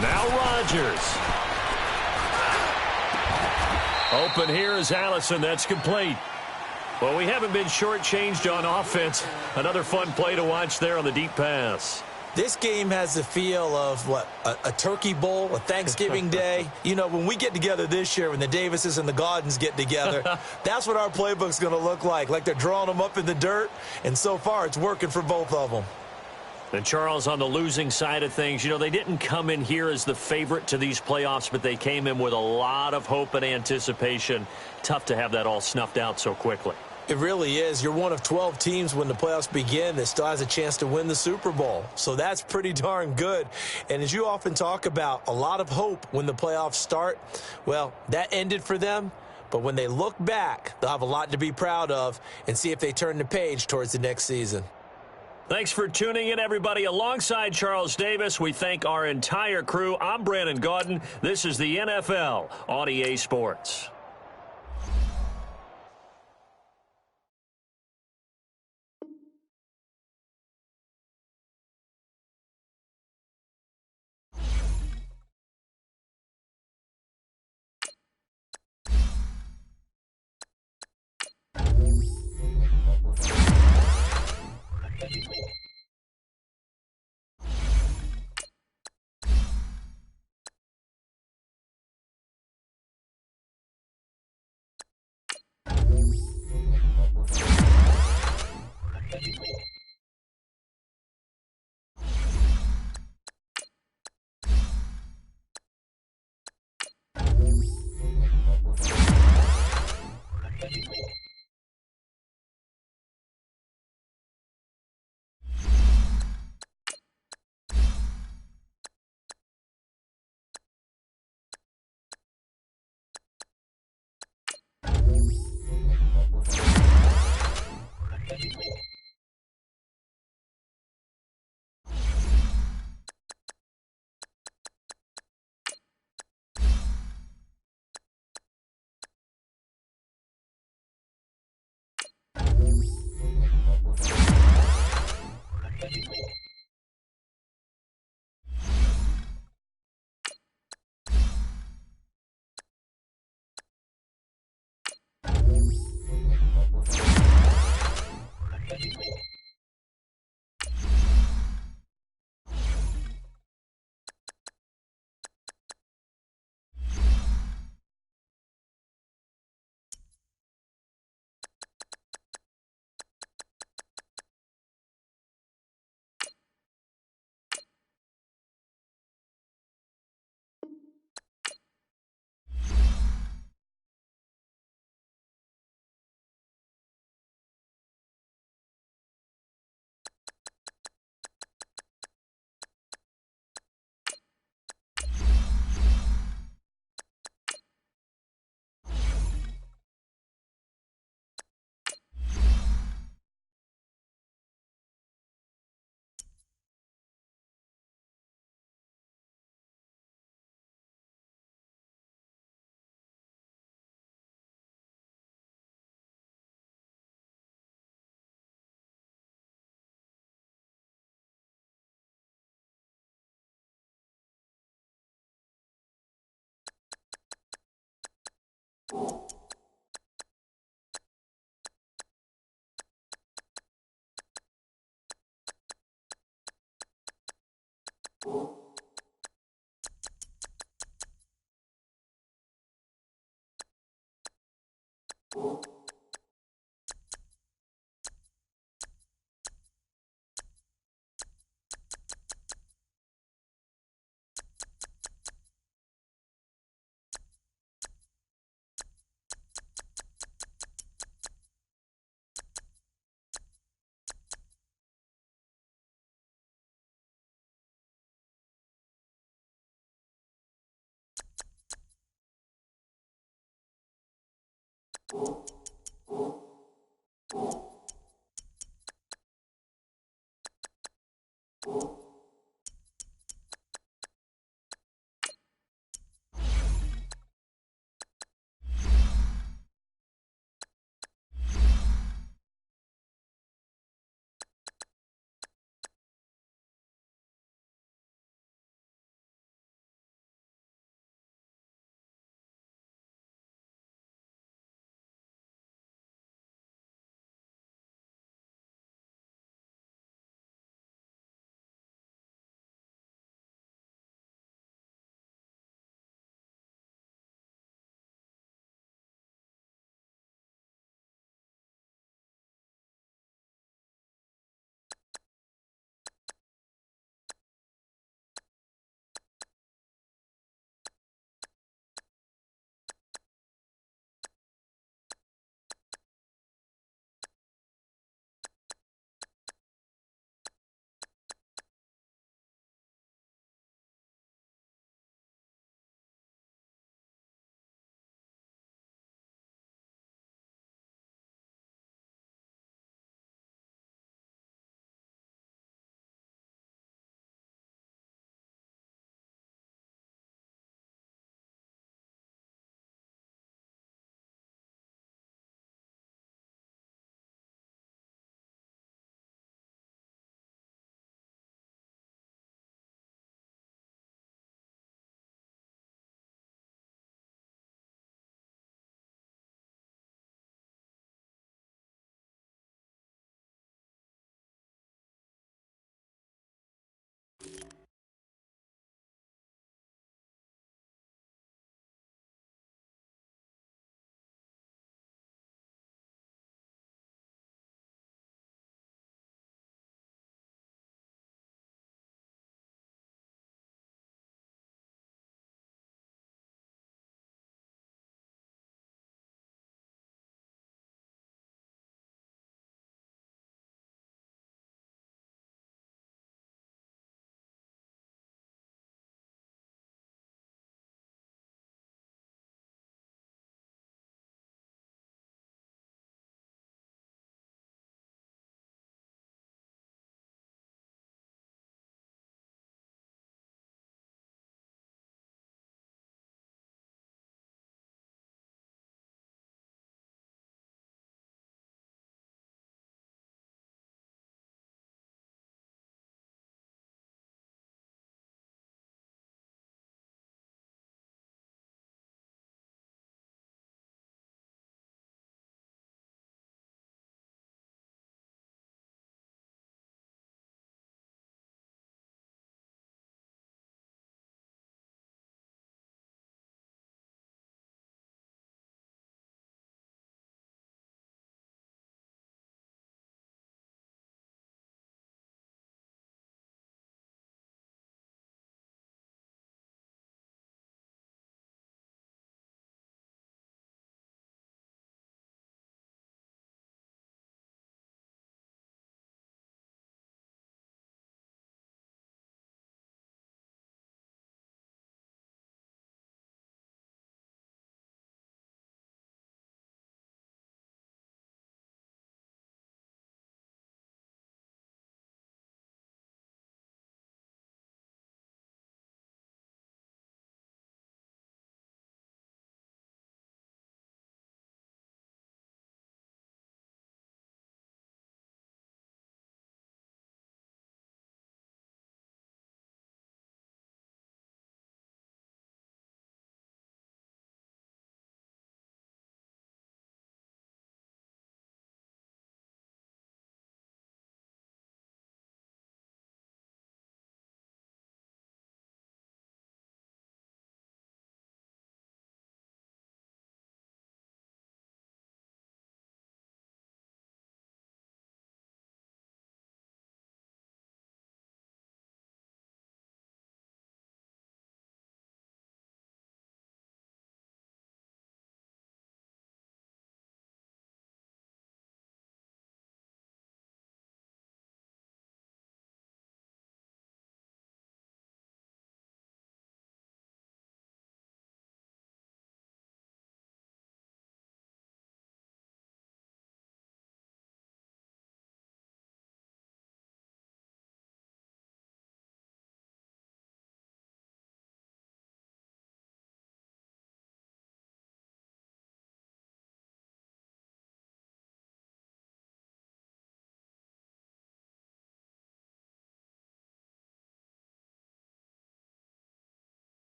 Now Rodgers. Open here is Allison. That's complete. Well, we haven't been shortchanged on offense. Another fun play to watch there on the deep pass. This game has the feel of, what, a turkey bowl, a Thanksgiving day. You know, when we get together this year, when the Davises and the Gaudens get together, that's what our playbook's going to look like they're drawing them up in the dirt, and so far it's working for both of them. And Charles, on the losing side of things, you know, they didn't come in here as the favorite to these playoffs, but they came in with a lot of hope and anticipation. Tough to have that all snuffed out so quickly. It really is. You're one of 12 teams when the playoffs begin that still has a chance to win the Super Bowl. So that's pretty darn good. And as you often talk about, a lot of hope when the playoffs start. Well, that ended for them. But when they look back, they'll have a lot to be proud of and see if they turn the page towards the next season. Thanks for tuning in, everybody. Alongside Charles Davis, we thank our entire crew. I'm Brandon Gaudin. This is the NFL on EA Sports.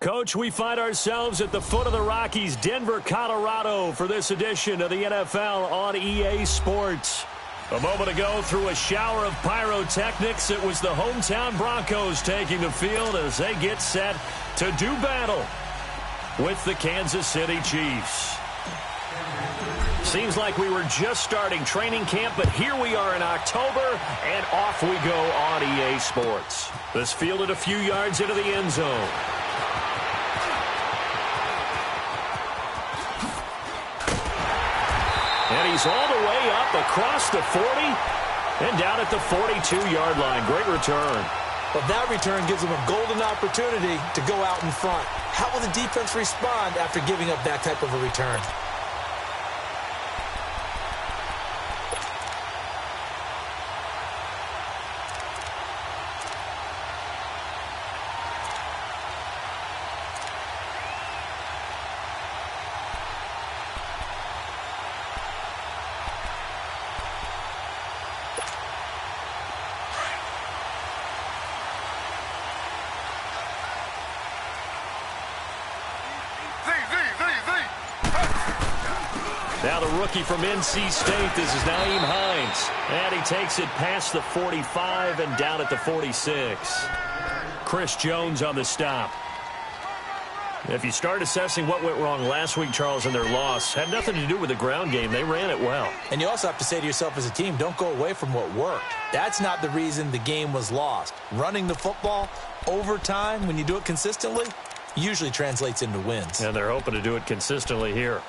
Coach, we find ourselves at the foot of the Rockies, Denver, Colorado, for this edition of the NFL on EA Sports. A moment ago, through a shower of pyrotechnics, it was the hometown Broncos taking the field as they get set to do battle with the Kansas City Chiefs. Seems like we were just starting training camp, but here we are in October, and off we go on EA Sports. This fielded a few yards into the end zone. And he's all the way up across the 40 and down at the 42-yard line. Great return. But that return gives him a golden opportunity to go out in front. How will the defense respond after giving up that type of a return? Now the rookie from NC State, this is Nyheim Hines. And he takes it past the 45 and down at the 46. Chris Jones on the stop. If you start assessing what went wrong last week, Charles, in their loss, had nothing to do with the ground game. They ran it well. And you also have to say to yourself as a team, don't go away from what worked. That's not the reason the game was lost. Running the football over time, when you do it consistently, usually translates into wins. And they're hoping to do it consistently here.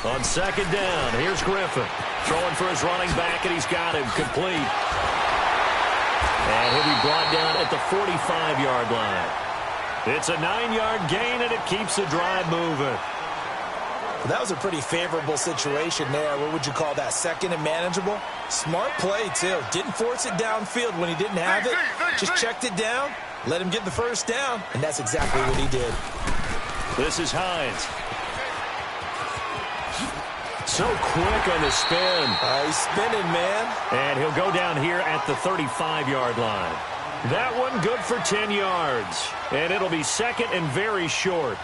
On second down, here's Griffin. Throwing for his running back, and he's got him complete. And he'll be brought down at the 45-yard line. It's a 9-yard gain, and it keeps the drive moving. That was a pretty favorable situation there. What would you call that? Second and manageable? Smart play, too. Didn't force it downfield when he didn't have it. Just checked it down, let him get the first down, and that's exactly what he did. This is Hines. So quick on the spin. He's spinning, man. And he'll go down here at the 35-yard line. That one good for 10 yards. And it'll be second and very short.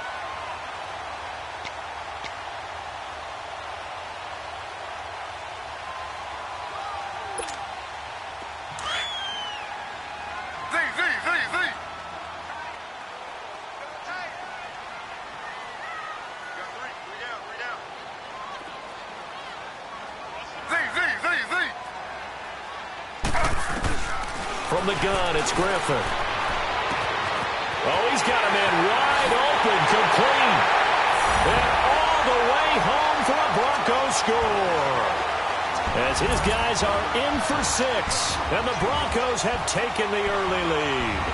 From the gun, it's Griffin. Oh, he's got a man wide open, complete. And all the way home for a Broncos score. As his guys are in for 6, and the Broncos have taken the early lead.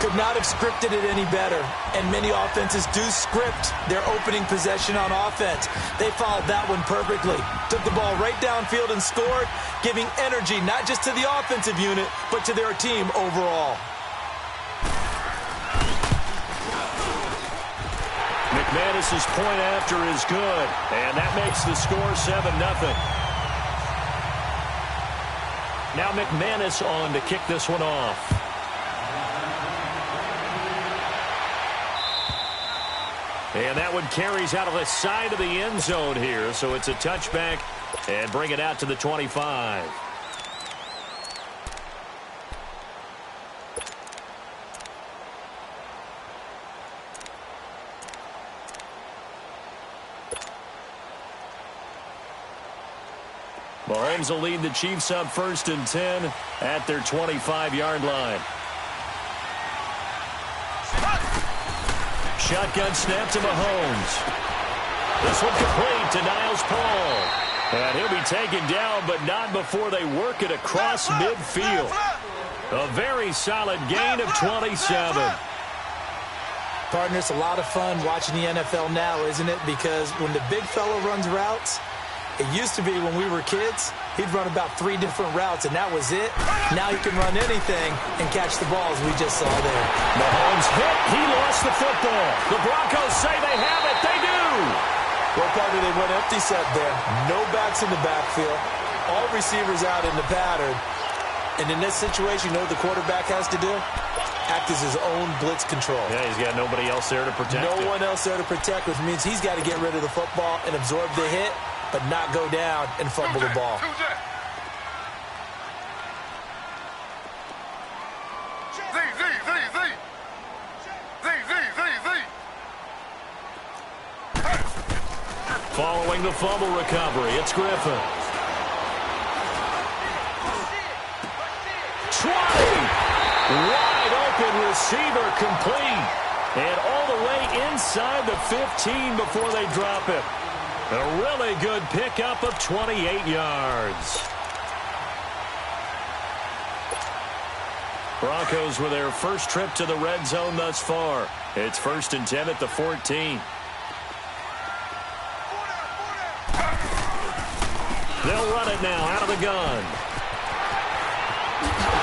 Could not have scripted it any better. And many offenses do script their opening possession on offense. They followed that one perfectly. Took the ball right downfield and scored, giving energy not just to the offensive unit, but to their team overall. McManus's point after is good, and that makes the score 7-0. Now McManus on to kick this one off. And that one carries out of the side of the end zone here, so it's a touchback and bring it out to the 25. Mahomes will lead the Chiefs up 1st and 10 at their 25-yard line. Shotgun snap to Mahomes. This one complete to Niles Paul. And he'll be taken down, but not before they work it across midfield. A very solid gain of 27. Partner, it's a lot of fun watching the NFL now, isn't it? Because when the big fella runs routes, it used to be when we were kids, he'd run about 3 different routes, and that was it. Now he can run anything and catch the balls we just saw there. Mahomes hit. He lost the football. The Broncos say they have it. They do. Well, partner, they went empty set there. No backs in the backfield. All receivers out in the pattern. And in this situation, you know what the quarterback has to do? Act as his own blitz control. Yeah, he's got nobody else there to protect him. No one else there to protect, which means he's got to get rid of the football and absorb the hit, but not go down and fumble the ball. Following the fumble recovery, it's Griffin. 20! Wide open receiver complete. And all the way inside the 15 before they drop it. A really good pickup of 28 yards. Broncos with their first trip to the red zone thus far. It's 1st and 10 at the 14. They'll run it now out of the gun.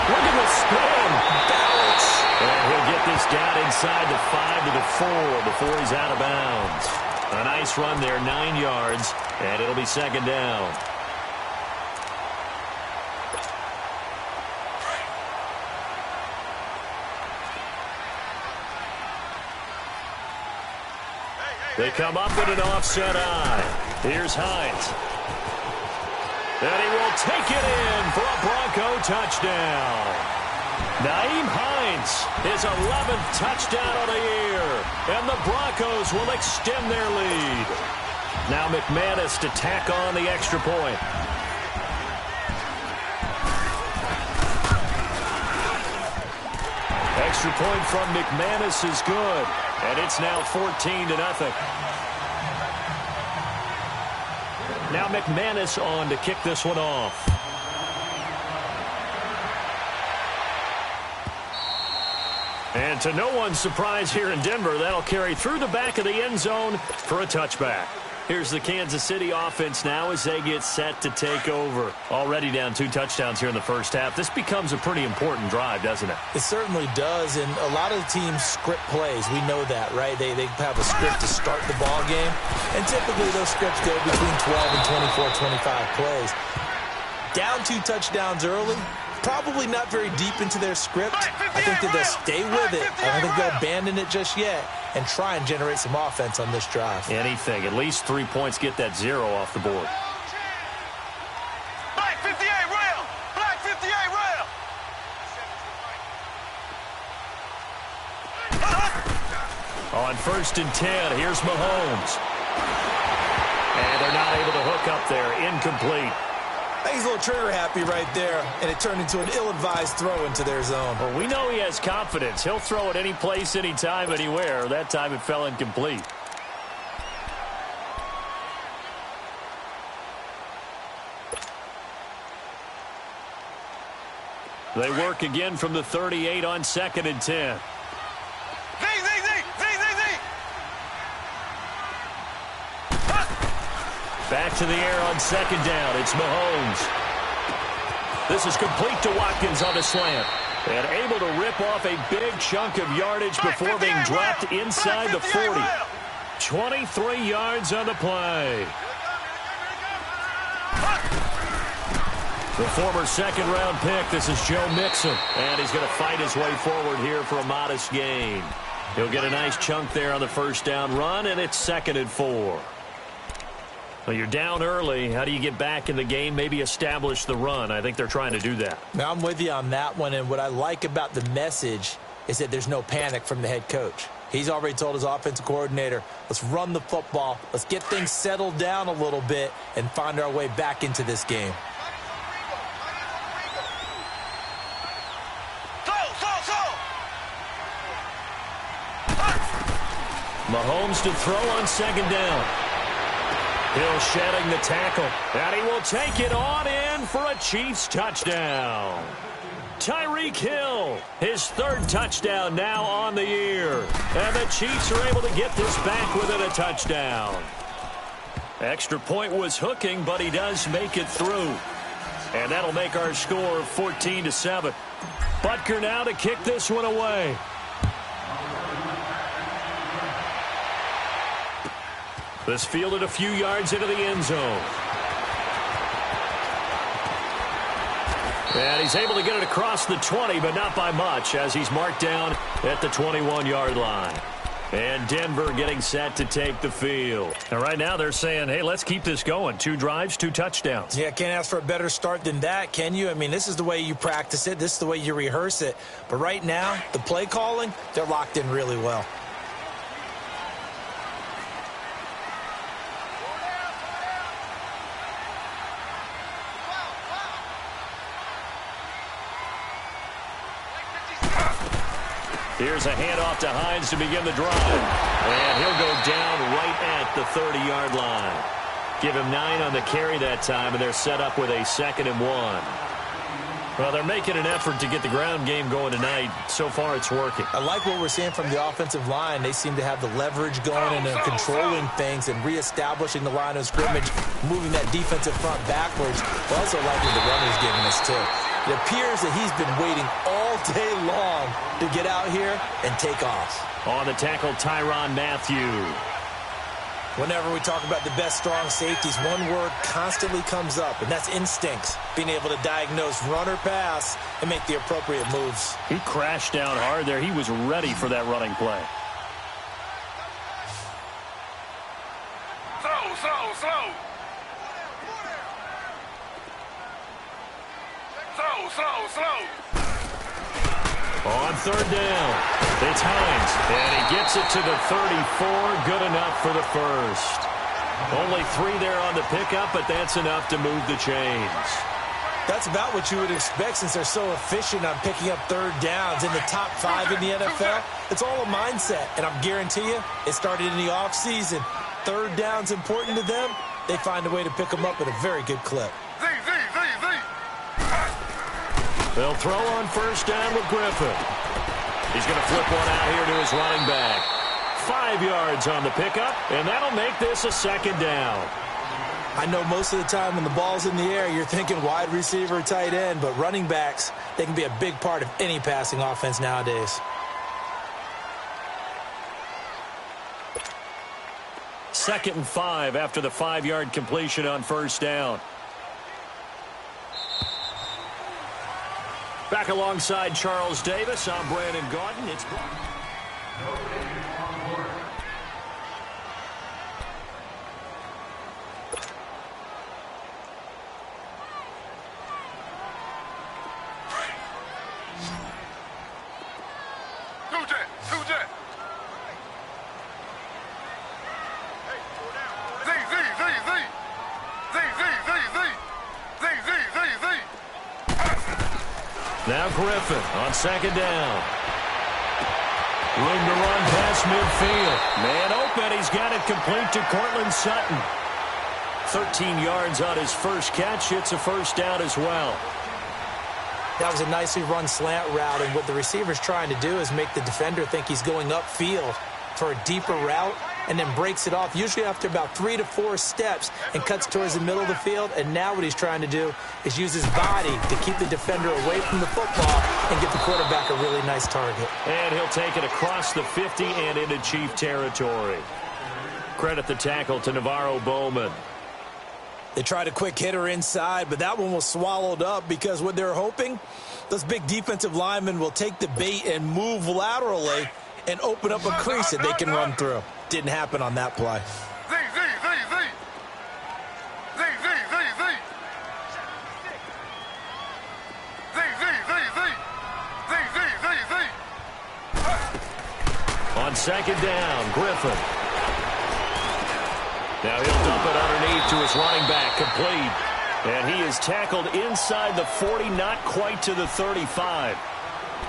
Look at the spin. Balance. And he'll get this down inside the 5 to the 4 before he's out of bounds. A nice run there, 9 yards, and it'll be 2nd down. They come up with an offset eye. Here's Hines. And he will take it in for a Bronco touchdown. Nyheim Hines, his 11th touchdown of the year. And the Broncos will extend their lead. Now McManus to tack on the extra point. Extra point from McManus is good. And it's now 14-0. Now McManus on to kick this one off. And to no one's surprise here in Denver, that'll carry through the back of the end zone for a touchback. Here's the Kansas City offense now as they get set to take over. Already down 2 touchdowns here in the first half. This becomes a pretty important drive, doesn't it? It certainly does, and a lot of the teams script plays. We know that, right? They have a script to start the ball game, and typically those scripts go between 12 and 24, 25 plays. Down 2 touchdowns early, probably not very deep into their script. I think that they'll stay with it. I don't think they'll abandon it just yet and try and generate some offense on this drive. Anything. At least 3 points, get that 0 off the board. Black 58 rail! Black 58 rail! On 1st and 10, here's Mahomes. And they're not able to hook up there. Incomplete. He's a little trigger happy right there, and it turned into an ill-advised throw into their zone. Well, we know he has confidence. He'll throw it any place, anytime, anywhere. That time it fell incomplete. They work again from the 38 on 2nd and 10. Back to the air on 2nd down. It's Mahomes. This is complete to Watkins on a slant. And able to rip off a big chunk of yardage before being dropped inside the 40. 23 yards on the play. The former 2nd-round pick, this is Joe Mixon. And he's going to fight his way forward here for a modest gain. He'll get a nice chunk there on the 1st down run, and it's 2nd and 4. Well, you're down early. How do you get back in the game, maybe establish the run? I think they're trying to do that. Now, I'm with you on that one, and what I like about the message is that there's no panic from the head coach. He's already told his offensive coordinator, let's run the football, let's get things settled down a little bit and find our way back into this game. Mahomes to throw on 2nd down. Hill shedding the tackle, and he will take it on in for a Chiefs touchdown. Tyreek Hill, his 3rd touchdown now on the year. And the Chiefs are able to get this back within a touchdown. Extra point was hooking, but he does make it through. And that'll make our score 14-7. Butker now to kick this one away. This fielded a few yards into the end zone. And he's able to get it across the 20, but not by much, as he's marked down at the 21-yard line. And Denver getting set to take the field. And right now they're saying, hey, let's keep this going. 2 drives, 2 touchdowns. Yeah, can't ask for a better start than that, can you? I mean, this is the way you practice it. This is the way you rehearse it. But right now, the play calling, they're locked in really well. Here's a handoff to Hines to begin the drive. And he'll go down right at the 30-yard line. Give him 9 on the carry that time, and they're set up with a 2nd and 1. Well, they're making an effort to get the ground game going tonight. So far, it's working. I like what we're seeing from the offensive line. They seem to have the leverage going and they're controlling things and reestablishing the line of scrimmage, moving that defensive front backwards. But also like what the runner's giving us, too. It appears that he's been waiting all day long to get out here and take off. On the tackle, Tyrann Mathieu. Whenever we talk about the best strong safeties, one word constantly comes up, and that's instincts. Being able to diagnose run or pass and make the appropriate moves. He crashed down hard there. He was ready for that running play. Slow. On 3rd down, it's Hines, and he gets it to the 34. Good enough for the first. Only 3 there on the pickup, but that's enough to move the chains. That's about what you would expect since they're so efficient on picking up 3rd downs in the top 5 in the NFL. It's all a mindset, and I'm guarantee you it started in the offseason. 3rd down's important to them. They find a way to pick them up at a very good clip. They'll throw on 1st down with Griffin. He's going to flip one out here to his running back. 5 yards on the pickup, and that'll make this a second down. I know most of the time when the ball's in the air, you're thinking wide receiver, tight end, but running backs, they can be a big part of any passing offense nowadays. Second and 5 after the 5-yard completion on first down. Back alongside Charles Davis, I'm Brandon Gaudin. It's now Griffin on second down. Room to run past midfield. Man open. He's got it complete to Cortland Sutton. 13 yards on his first catch. It's a first down as well. That was a nicely run slant route, and what the receiver's trying to do is make the defender think he's going upfield for a deeper route, and then breaks it off, usually after about 3 to 4 steps, and cuts towards the middle of the field. And now what he's trying to do is use his body to keep the defender away from the football and get the quarterback a really nice target. And he'll take it across the 50 and into Chief territory. Credit the tackle to Navarro Bowman. They tried a quick hitter inside, but that one was swallowed up because what they're hoping, those big defensive linemen will take the bait and move laterally and open up a crease that they can run through. Didn't happen on that play. On second down, Griffin. Now he'll dump it underneath to his running back, complete. And he is tackled inside the 40, not quite to the 35.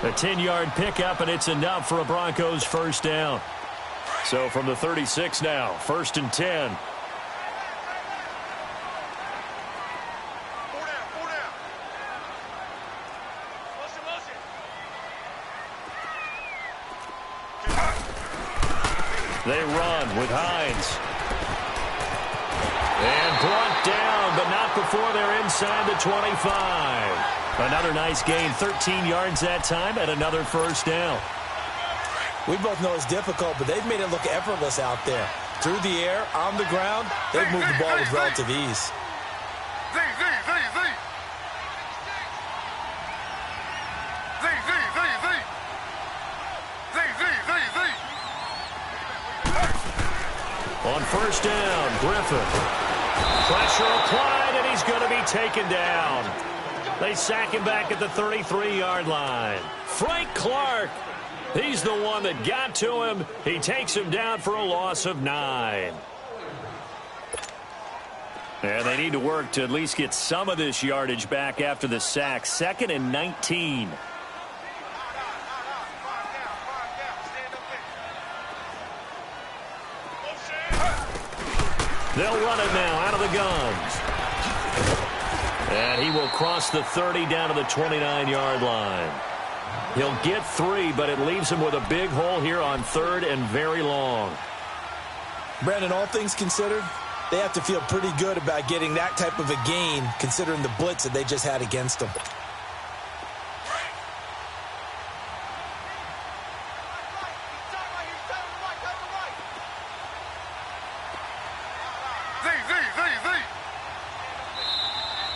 A 10-yard pickup, and it's enough for a Broncos first down. So from the 36 now, 1st and 10. They run with Hines. And brought down, but not before they're inside the 25. Another nice gain, 13 yards that time, and another first down. We both know it's difficult, but they've made it look effortless out there. Through the air, on the ground, they've moved the ball with relative ease. On first down, Griffin. Pressure applied, and he's going to be taken down. They sack him back at the 33-yard line. Frank Clark, he's the one that got to him. He takes him down for a loss of 9. And they need to work to at least get some of this yardage back after the sack. 2nd and 19. They'll run it now out of the guns. And he will cross the 30 down to the 29-yard line. He'll get 3, but it leaves him with a big hole here on 3rd and very long. Brandon, all things considered, they have to feel pretty good about getting that type of a gain, considering the blitz that they just had against them.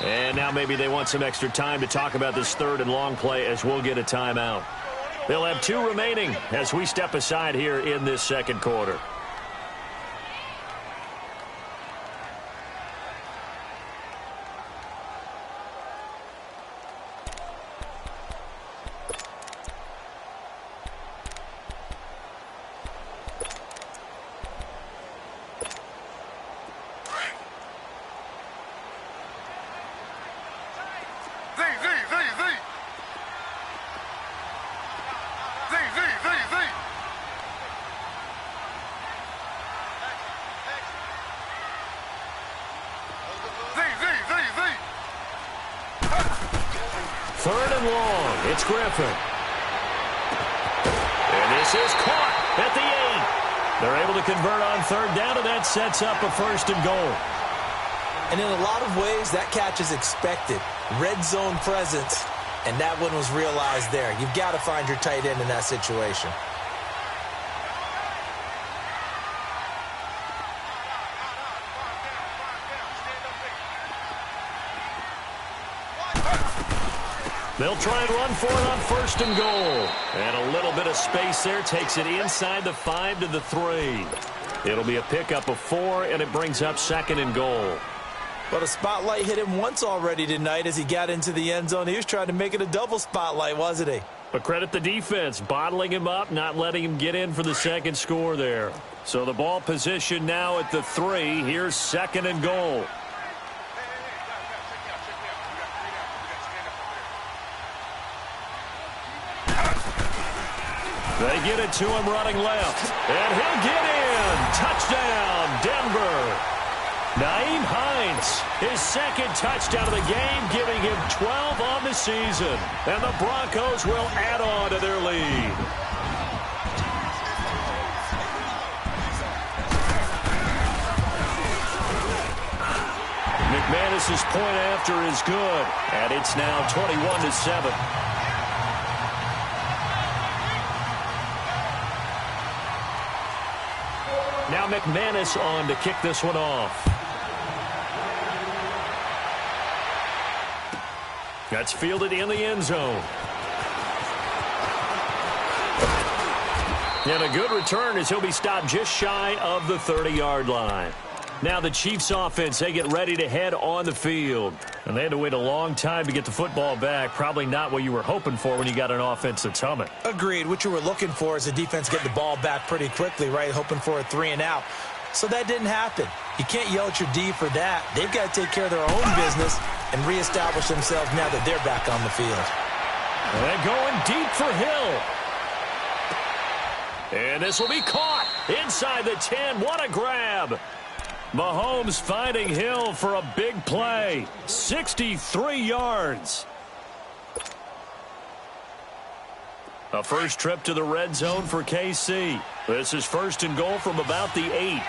And now maybe they want some extra time to talk about this 3rd and long play as we'll get a timeout. They'll have 2 remaining as we step aside here in this second quarter. Third and long. It's Griffin. This is caught at the 8. They're able to convert on third down, and that sets up a first and goal. And in a lot of ways, that catch is expected. Red zone presence, and that one was realized there. You've got to find your tight end in that situation. They'll try and run for it on first and goal. And a little bit of space there takes it inside the 5 to the 3. It'll be a pickup of 4, and it brings up second and goal. Well, the spotlight hit him once already tonight as he got into the end zone. He was trying to make it a double spotlight, wasn't he? But credit the defense, bottling him up, not letting him get in for the second score there. So the ball position now at the 3. Here's second and goal. They get it to him running left. And he'll get in. Touchdown, Denver. Nyheim Hines, his second touchdown of the game, giving him 12 on the season. And the Broncos will add on to their lead. McManus's point after is good. And it's now 21-7. Now McManus on to kick this one off. That's fielded in the end zone. And a good return as he'll be stopped just shy of the 30-yard line. Now the Chiefs offense, they get ready to head on the field. And they had to wait a long time to get the football back. Probably not what you were hoping for when you got an offense that's humming. Agreed. What you were looking for is the defense get the ball back pretty quickly, right? Hoping for a 3 and out. So that didn't happen. You can't yell at your D for that. They've got to take care of their own business and reestablish themselves now that they're back on the field. And going deep for Hill. And this will be caught inside the 10. What a grab. Mahomes finding Hill for a big play. 63 yards. A first trip to the red zone for KC. This is first and goal from about the 8.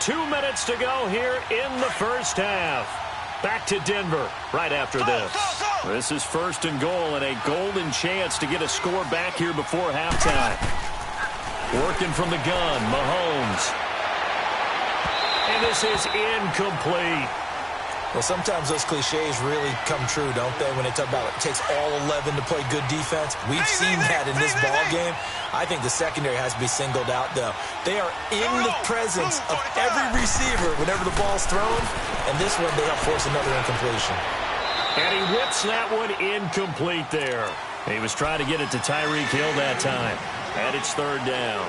Two minutes to go here in the first half. Back to Denver right after this. This is first and goal and a golden chance to get a score back here before halftime. Working from the gun, Mahomes. And this is incomplete. Well, sometimes those cliches really come true, don't they? When they talk about it takes all 11 to play good defense. We've seen that in this ball game. I think the secondary has to be singled out, though. They are in the presence of every receiver whenever the ball's thrown. And this one, they help force another incompletion. And he whips that one incomplete there. He was trying to get it to Tyreek Hill that time. And it's third down.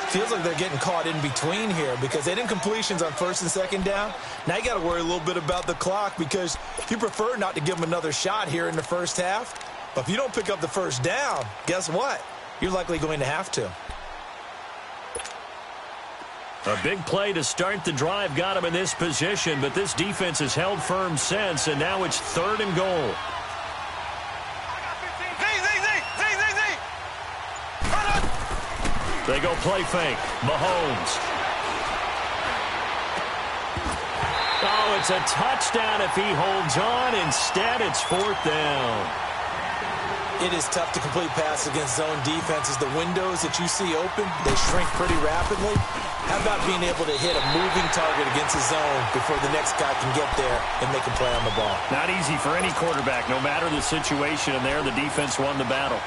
Feels like they're getting caught in between here because they didn't completions on first and second down. Now you got to worry a little bit about the clock because you prefer not to give them another shot here in the first half. But if you don't pick up the first down, guess what? You're likely going to have to. A big play to start the drive got him in this position, but this defense has held firm since, and now it's third and goal. They go play fake. Mahomes. Oh, it's a touchdown if he holds on. Instead, it's fourth down. It is tough to complete passes against zone defenses. The windows that you see open, they shrink pretty rapidly. How about being able to hit a moving target against a zone before the next guy can get there and make a play on the ball? Not easy for any quarterback, no matter the situation. And there, the defense won the battle.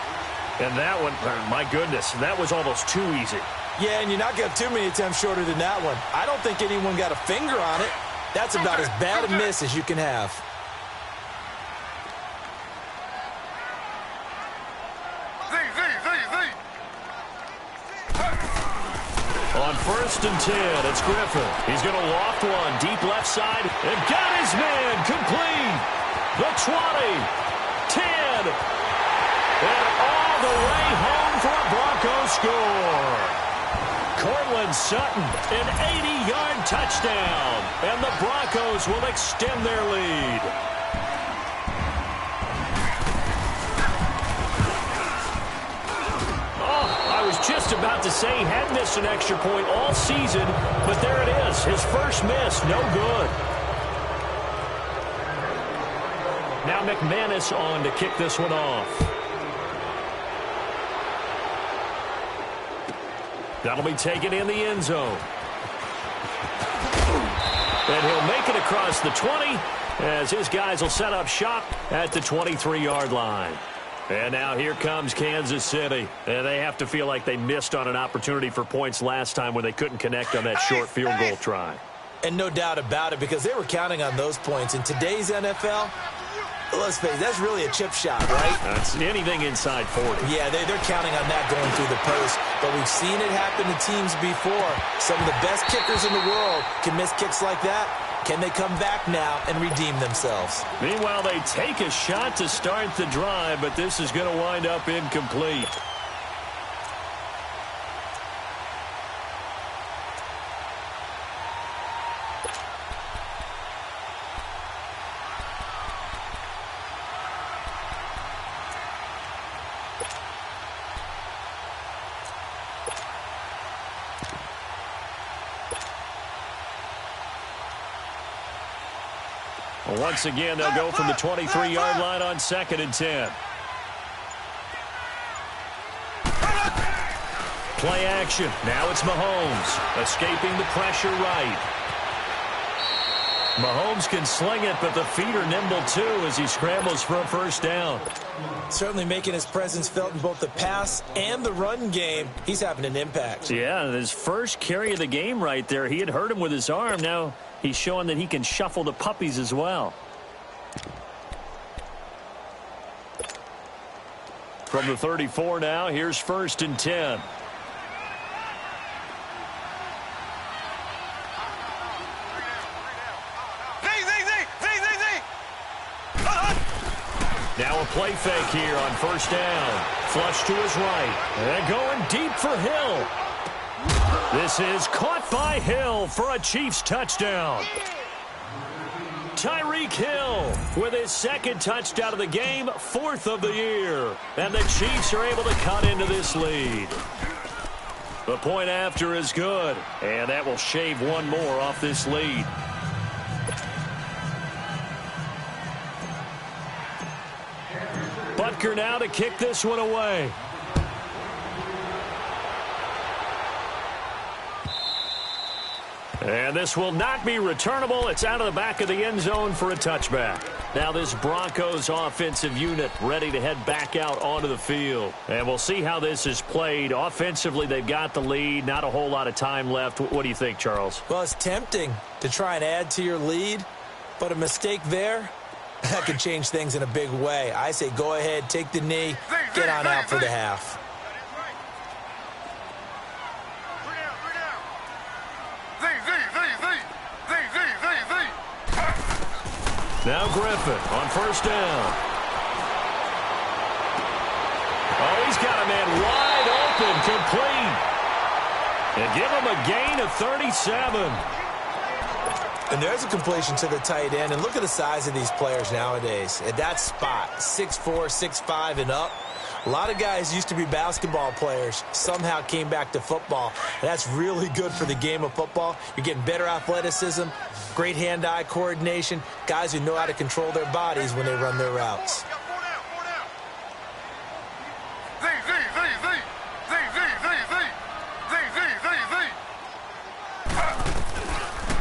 And that one, my goodness, that was almost too easy. Yeah, and you're not going to have too many attempts shorter than that one. I don't think anyone got a finger on it. That's about as bad a miss as you can have. On first and 10, it's Griffin. He's going to loft one deep left side and got his man complete. The 20, 10, and all the way home for a Broncos score. Cortland Sutton, an 80-yard touchdown. And the Broncos will extend their lead. I was just about to say he had missed an extra point all season, but there it is. His first miss, no good. Now McManus on to kick this one off. That'll be taken in the end zone. And he'll make it across the 20 as his guys will set up shop at the 23-yard line. And now here comes Kansas City. And they have to feel like they missed on an opportunity for points last time when they couldn't connect on that short field goal try. And no doubt about it, because they were counting on those points. In today's NFL, let's face it, that's really a chip shot, right? That's anything inside 40. Yeah, they're counting on that going through the post. But we've seen it happen to teams before. Some of the best kickers in the world can miss kicks like that. Can they come back now and redeem themselves? Meanwhile, they take a shot to start the drive, but this is going to wind up incomplete. Once again, they'll go from the 23-yard line on 2nd and 10. Play action. Now it's Mahomes escaping the pressure right. Mahomes can sling it, but the feet are nimble too as he scrambles for a first down. Certainly making his presence felt in both the pass and the run game. He's having an impact. Yeah, his first carry of the game right there. He had hurt him with his arm. Now he's showing that he can shuffle the puppies as well. From the 34 now, here's 1st and 10. Now a play fake here on 1st down. Flush to his right. And going deep for Hill. This is caught by Hill for a Chiefs touchdown. Tyreek Hill with his 2nd touchdown of the game, 4th of the year. And the Chiefs are able to cut into this lead. The point after is good. And that will shave one more off this lead. Butker now to kick this one away. And this will not be returnable. It's out of the back of the end zone for a touchback. Now this Broncos offensive unit ready to head back out onto the field. And we'll see how this is played. Offensively, they've got the lead. Not a whole lot of time left. What do you think, Charles? Well, it's tempting to try and add to your lead, but a mistake there, that could change things in a big way. I say go ahead, take the knee, get on out for the half. Now Griffin on 1st down. Oh, he's got a man wide open, complete. And give him a gain of 37. And there's a completion to the tight end. And look at the size of these players nowadays. At that spot, 6'4", 6'5", and up. A lot of guys used to be basketball players, somehow came back to football. And that's really good for the game of football. You're getting better athleticism, great hand-eye coordination, guys who know how to control their bodies when they run their routes.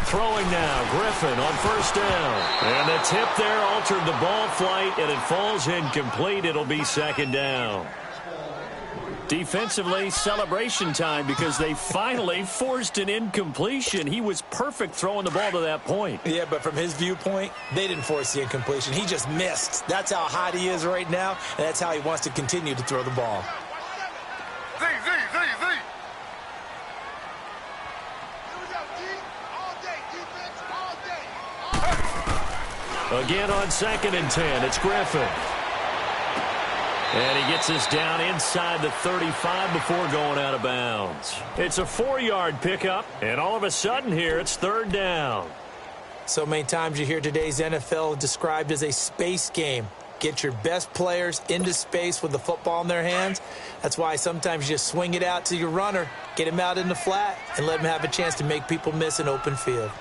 Throwing now, Griffin on 1st down. And the tip there altered the ball flight, and it falls incomplete. It'll be 2nd down. Defensively, celebration time because they finally forced an incompletion. He was perfect throwing the ball to that point. Yeah, but from his viewpoint, they didn't force the incompletion. He just missed. That's how hot he is right now, and that's how he wants to continue to throw the ball. Again on 2nd and 10, it's Griffin. And he gets us down inside the 35 before going out of bounds. It's a 4-yard pickup, and all of a sudden here it's third down. So many times you hear today's NFL described as a space game. Get your best players into space with the football in their hands. That's why sometimes you just swing it out to your runner, get him out in the flat, and let him have a chance to make people miss an open field.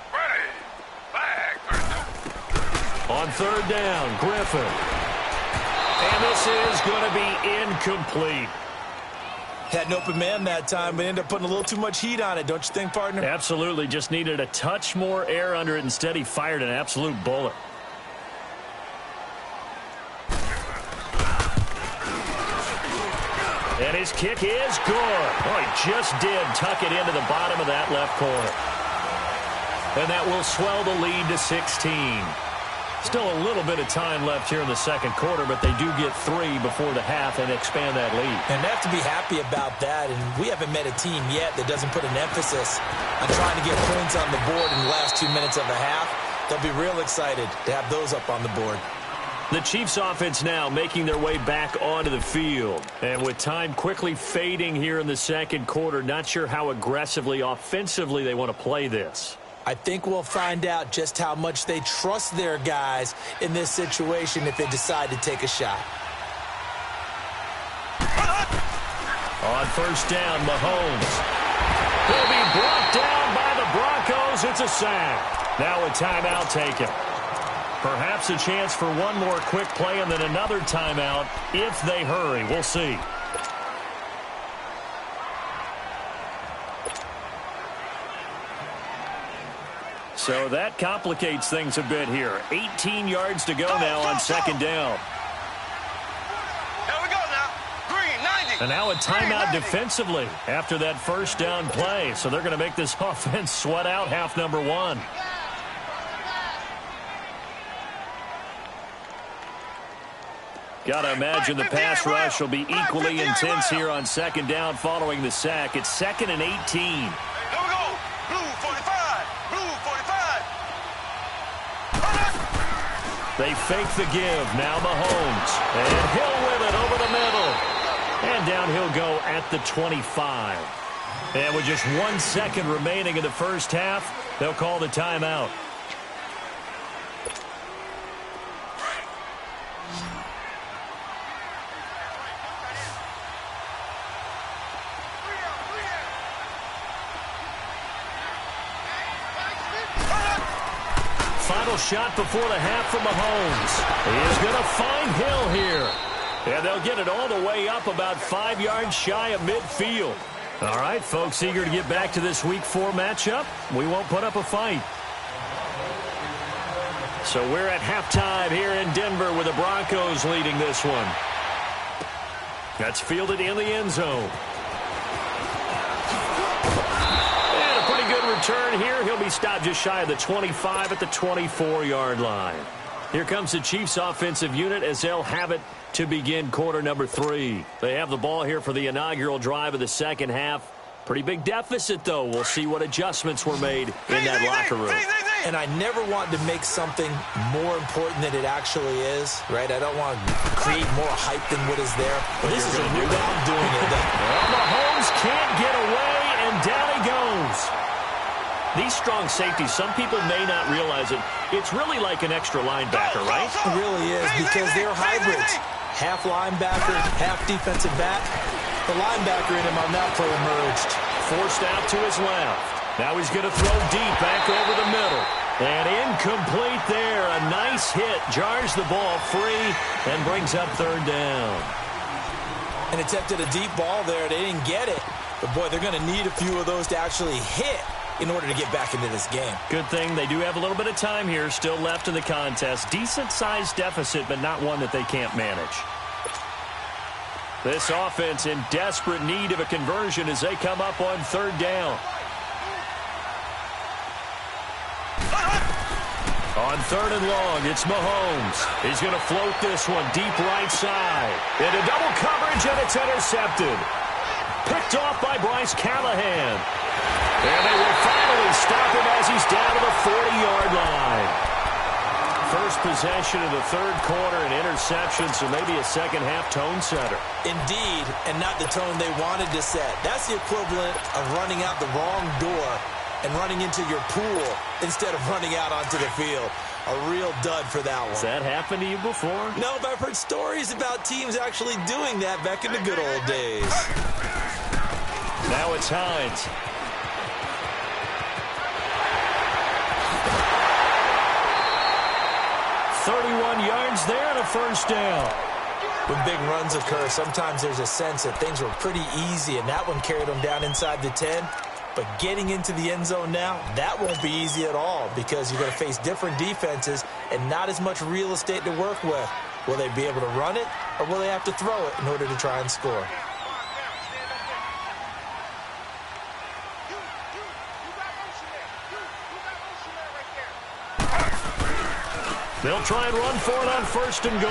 On third down, Griffin. And this is going to be incomplete. Had an open man that time, but ended up putting a little too much heat on it, don't you think, partner? Absolutely. Just needed a touch more air under it. Instead, he fired an absolute bullet. And his kick is good. Oh, he just did tuck it into the bottom of that left corner. And that will swell the lead to 16. Still a little bit of time left here in the second quarter, but they do get 3 before the half and expand that lead. And they have to be happy about that, and we haven't met a team yet that doesn't put an emphasis on trying to get points on the board in the last 2 minutes of the half. They'll be real excited to have those up on the board. The Chiefs offense now making their way back onto the field. And with time quickly fading here in the second quarter, not sure how aggressively offensively they want to play this. I think we'll find out just how much they trust their guys in this situation if they decide to take a shot. On first down, Mahomes. He'll be brought down by the Broncos. It's a sack. Now a timeout taken. Perhaps a chance for one more quick play and then another timeout if they hurry. We'll see. So that complicates things a bit here. 18 yards to go now on second down. Here we go now. Green, 90. And now a timeout defensively after that first down play. So they're going to make this offense sweat out half number 1. Got to imagine the pass rush will be equally intense here on second down following the sack. It's 2nd and 18. Here we go. Blue 45. Blue 45. They fake the give. Now Mahomes. And Hill with it over the middle. And down he'll go at the 25. And with just 1 second remaining in the first half, they'll call the timeout. Final shot before the half from Mahomes. He's going to find Hill here. And they'll get it all the way up about 5 yards shy of midfield. All right, folks, eager to get back to this Week 4 matchup. We won't put up a fight. So we're at halftime here in Denver with the Broncos leading this one. That's fielded in the end zone. Return here. He'll be stopped just shy of the 25 at the 24-yard line. Here comes the Chiefs offensive unit as they'll have it to begin quarter number 3. They have the ball here for the inaugural drive of the second half. Pretty big deficit, though. We'll see what adjustments were made in that locker room. And I never want to make something more important than it actually is, right? I don't want to create more hype than what is there. But this is a new way I'm doing it. Well, Mahomes can't get away, and down he goes. These strong safeties, some people may not realize it. It's really like an extra linebacker, right? It really is, because they're hybrids. Half linebacker, half defensive back. The linebacker in him on that play emerged. Forced out to his left. Now he's going to throw deep back over the middle. And incomplete there. A nice hit. Jars the ball free and brings up third down. And attempted a deep ball there. They didn't get it. But, boy, they're going to need a few of those to actually hit in order to get back into this game. Good thing they do have a little bit of time here still left in the contest. Decent-sized deficit, but not one that they can't manage. This offense in desperate need of a conversion as they come up on third down. On third and long, it's Mahomes. He's going to float this one deep right side. Into double coverage, and it's intercepted. Picked off by Bryce Callahan. And they will finally stop him as he's down to the 40-yard line. first possession of the third quarter, an interception, so maybe a second-half tone setter. Indeed, and not the tone they wanted to set. That's the equivalent of running out the wrong door and running into your pool instead of running out onto the field. A real dud for that one. Has that happened to you before? No, but I've heard stories about teams actually doing that back in the good old days. Now it's Hines. .31 yards there and a first down. When big runs occur, sometimes there's a sense that things were pretty easy, and that one carried them down inside the 10. But getting into the end zone now, that won't be easy at all because you're going to face different defenses and not as much real estate to work with. Will they be able to run it, or will they have to throw it in order to try and score? They'll try and run for it on first and goal.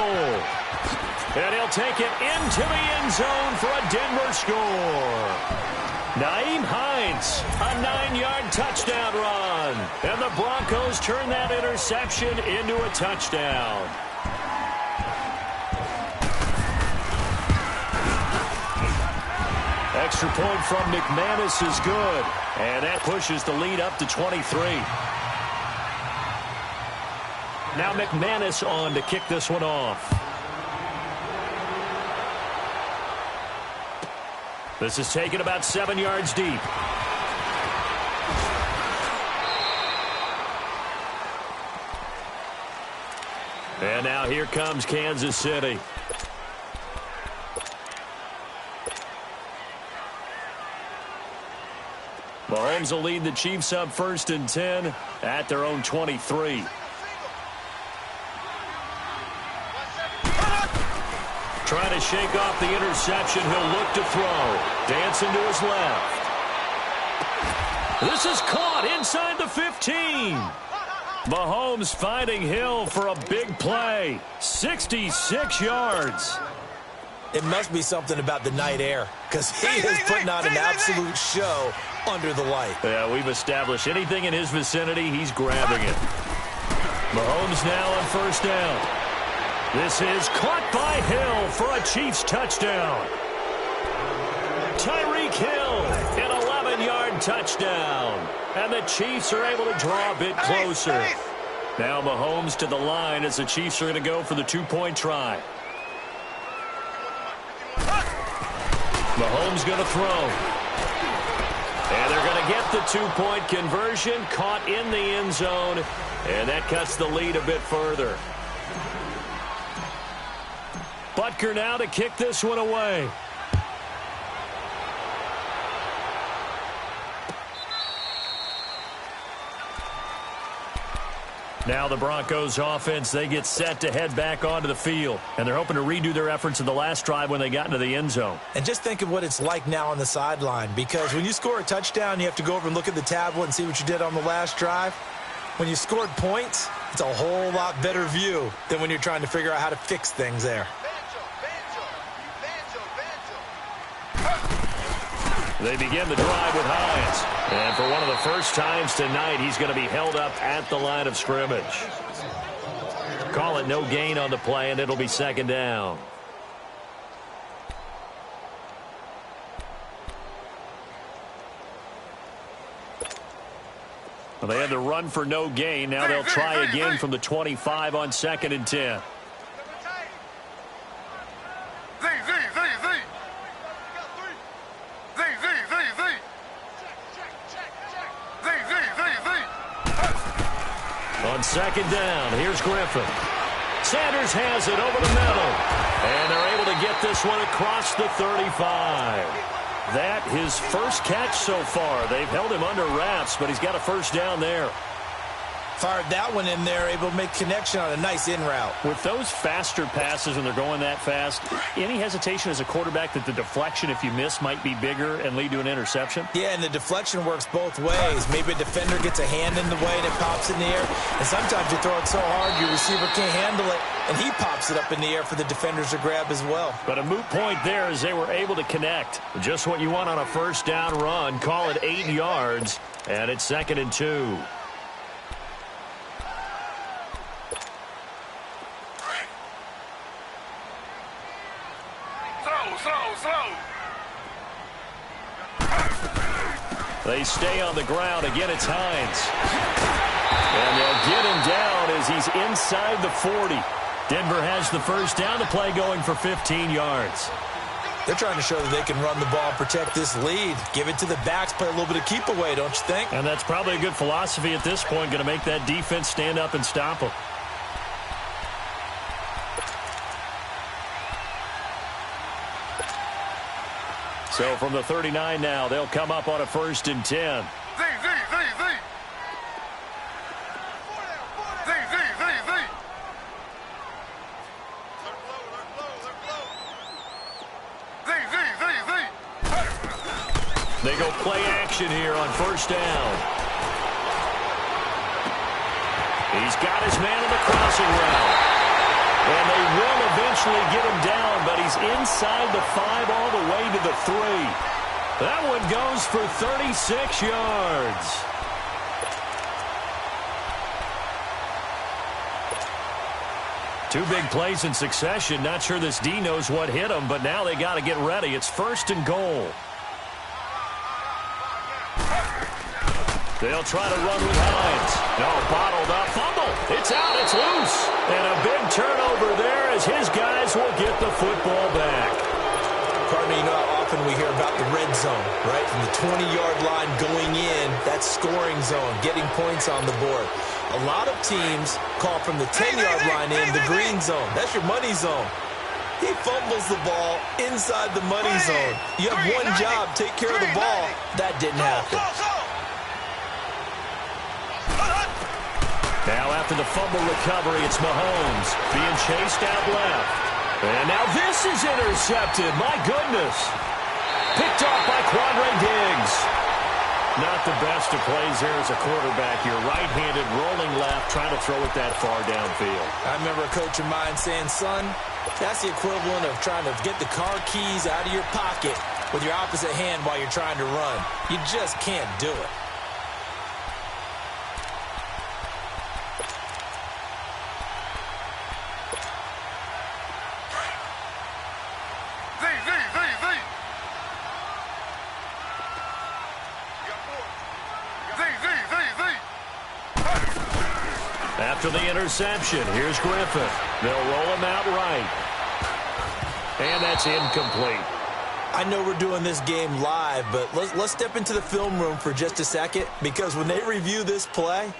And he'll take it into the end zone for a Denver score. Nyheim Hines, a 9-yard touchdown run. And the Broncos turn that interception into a touchdown. Extra point from McManus is good. And that pushes the lead up to 23. Now McManus on to kick this one off. This is taken about 7 yards deep. And now here comes Kansas City. Mahomes will lead the Chiefs up first and 10 at their own 23. Trying to shake off the interception. He'll look to throw. Dancing to his left. This is caught inside the 15. Mahomes finding Hill for a big play. 66 yards. It must be something about the night air because he is putting on an absolute show under the light. Yeah, we've established anything in his vicinity, he's grabbing it. Mahomes now on first down. This is caught by Hill for a Chiefs touchdown. Tyreek Hill, an 11-yard touchdown. And the Chiefs are able to draw a bit closer. Now Mahomes to the line as the Chiefs are going to go for the two-point try. Mahomes going to throw. And they're going to get the two-point conversion, caught in the end zone. And that cuts the lead a bit further. Butker now to kick this one away. Now the Broncos offense, they get set to head back onto the field. And they're hoping to redo their efforts in the last drive when they got into the end zone. And just think of what it's like now on the sideline. Because when you score a touchdown, you have to go over and look at the tablet and see what you did on the last drive. When you scored points, it's a whole lot better view than when you're trying to figure out how to fix things there. They begin the drive with Hines. And for one of the first times tonight, he's going to be held up at the line of scrimmage. Call it no gain on the play, and it'll be second down. Well, they had to run for no gain. Now they'll try again from the 25 on second and 10. On second down, here's Griffin. Sanders has it over the middle. And they're able to get this one across the 35. That his first catch so far. They've held him under wraps, but he's got a first down there. Fired that one in there, able to make connection on a nice in route. With those faster passes when they're going that fast, any hesitation as a quarterback that the deflection, if you miss, might be bigger and lead to an interception? Yeah, and the deflection works both ways. Maybe a defender gets a hand in the way and it pops in the air. And sometimes you throw it so hard your receiver can't handle it, and he pops it up in the air for the defenders to grab as well. But a moot point there as they were able to connect. Just what you want on a first down run. Call it 8 yards, and it's second and 2. close. They stay on the ground. Again, it's Hines. And they'll get him down as he's inside the 40. Denver has the first down. The play going for 15 yards. They're trying to show that they can run the ball and protect this lead. Give it to the backs, play a little bit of keep away, don't you think? And that's probably a good philosophy at this point. Going to make that defense stand up and stop them. So from the 39 now, they'll come up on a 1st and 10. They go play action here on 1st down. He's got his man on the crossing route. And they will eventually get him down, but he's inside the 5 all the way to the 3. That one goes for 36 yards. Two big plays in succession. Not sure this D knows what hit him, but now they got to get ready. It's 1st and goal. They'll try to run with Hines. No, bottled up. Fumble. It's out. It's loose. And a big turnover there as his guys will get the football back. Partner, you know how often we hear about the red zone, right? From the 20-yard line going in, that's scoring zone, getting points on the board. A lot of teams call from the 10-yard line in the green zone. That's your money zone. He fumbles the ball inside the money zone. You have one job, take care of the ball. That didn't happen. Now after the fumble recovery, it's Mahomes being chased out left. And now this is intercepted. My goodness. Picked off by Quandre Diggs. Not the best of plays there as a quarterback. You're right-handed, rolling left, trying to throw it that far downfield. I remember a coach of mine saying, son, that's the equivalent of trying to get the car keys out of your pocket with your opposite hand while you're trying to run. You just can't do it. After the interception, here's Griffin. They'll roll him out right. And that's incomplete. I know we're doing this game live, but let's step into the film room for just a second, because when they review this play,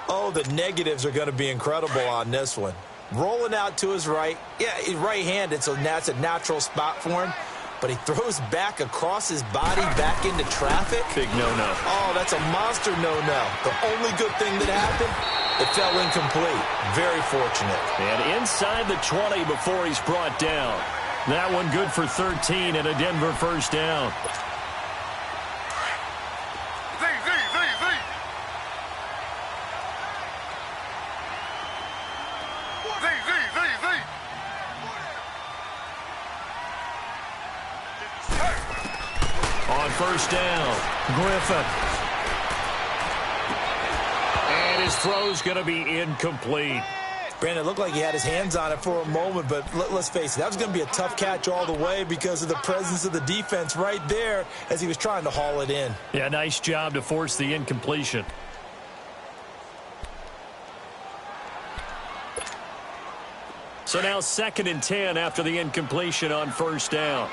oh, the negatives are going to be incredible on this one. Rolling out to his right. Yeah, he's right-handed, so that's a natural spot for him. But he throws back across his body back into traffic. Big no-no. Oh, that's a monster no-no. The only good thing that happened, it fell incomplete. Very fortunate. And inside the 20 before he's brought down. That one good for 13 and a Denver first down. On first down, Griffin. And his throw's going to be incomplete. Brandon, it looked like he had his hands on it for a moment, but let's face it, that was going to be a tough catch all the way because of the presence of the defense right there as he was trying to haul it in. Yeah, nice job to force the incompletion. So now 2nd and 10 after the incompletion on first down.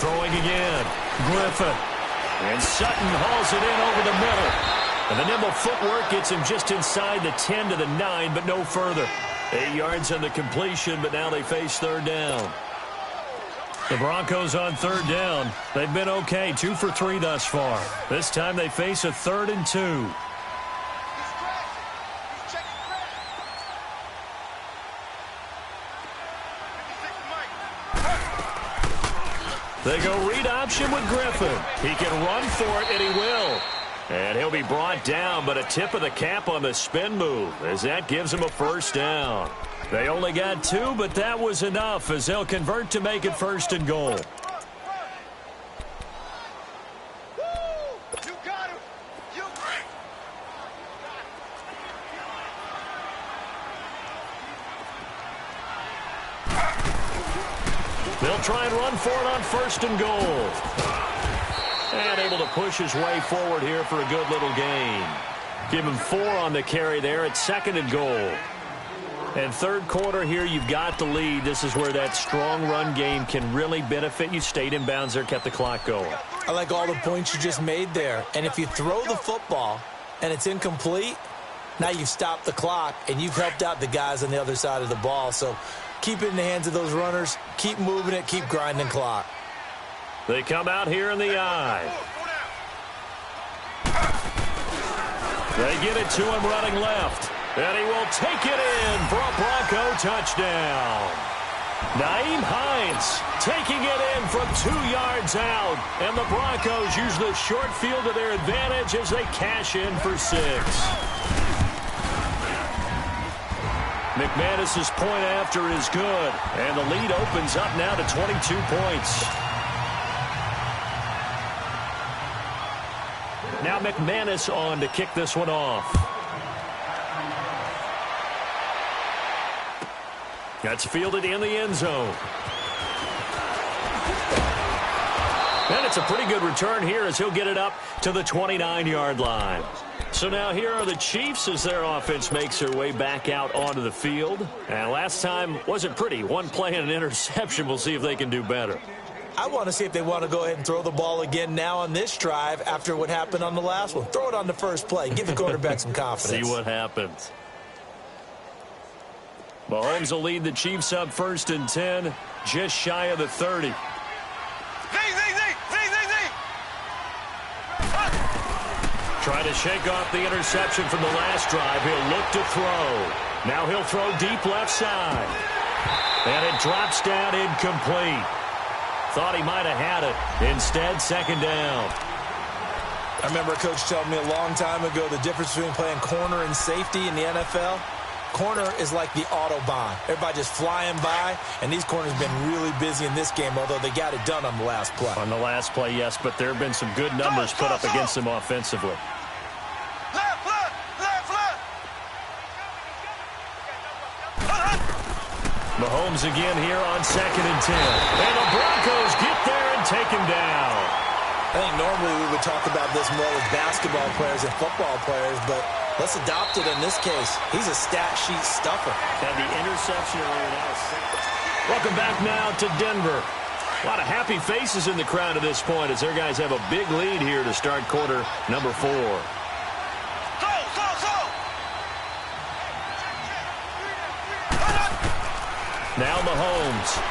Throwing again, Griffin. And Sutton hauls it in over the middle. And the nimble footwork gets him just inside the 10 to the 9, but no further. 8 yards on the completion, but now they face 3rd down. The Broncos on 3rd down. They've been okay, 2 for 3 thus far. This time they face a 3rd and 2. They go read option with Griffin. He can run for it, and he will. And he'll be brought down, but a tip of the cap on the spin move as that gives him a first down. They only got 2, but that was enough as they'll convert to make it 1st and goal. You got He'll try and run for it on 1st and goal. And able to push his way forward here for a good little gain. Give him 4 on the carry there at 2nd and goal. And 3rd quarter here, you've got the lead. This is where that strong run game can really benefit you. Stayed in bounds there, kept the clock going. I like all the points you just made there. And if you throw the football and it's incomplete, now you've stopped the clock and you've helped out the guys on the other side of the ball. So keep it in the hands of those runners. Keep moving it. Keep grinding clock. They come out here in the eye. They get it to him running left. And he will take it in for a Bronco touchdown. Nyheim Hines taking it in from 2 yards out. And the Broncos use the short field to their advantage as they cash in for 6. McManus's point after is good. And the lead opens up now to 22 points. Now McManus on to kick this one off. That's fielded in the end zone. And it's a pretty good return here as he'll get it up to the 29-yard line. So now here are the Chiefs as their offense makes their way back out onto the field. And last time wasn't pretty. 1 play and an interception. We'll see if they can do better. I want to see if they want to go ahead and throw the ball again now on this drive after what happened on the last one. Throw it on the first play. Give the quarterback some confidence. See what happens. Mahomes will lead the Chiefs up 1st and 10, just shy of the 30. Trying to shake off the interception from the last drive. He'll look to throw. Now he'll throw deep left side. And it drops down incomplete. Thought he might have had it. Instead, 2nd down. I remember a coach telling me a long time ago the difference between playing corner and safety in the NFL. Corner is like the Autobahn. Everybody just flying by, and these corners have been really busy in this game, although they got it done on the last play. On the last play, yes, but there have been some good numbers put up against them offensively. Mahomes again here on 2nd and 10. And the Broncos get there and take him down. I think normally we would talk about this more with basketball players and football players, but let's adopt it in this case. He's a stat sheet stuffer. And the interception earlier now. Welcome back now to Denver. A lot of happy faces in the crowd at this point as their guys have a big lead here to start quarter number 4. Now Mahomes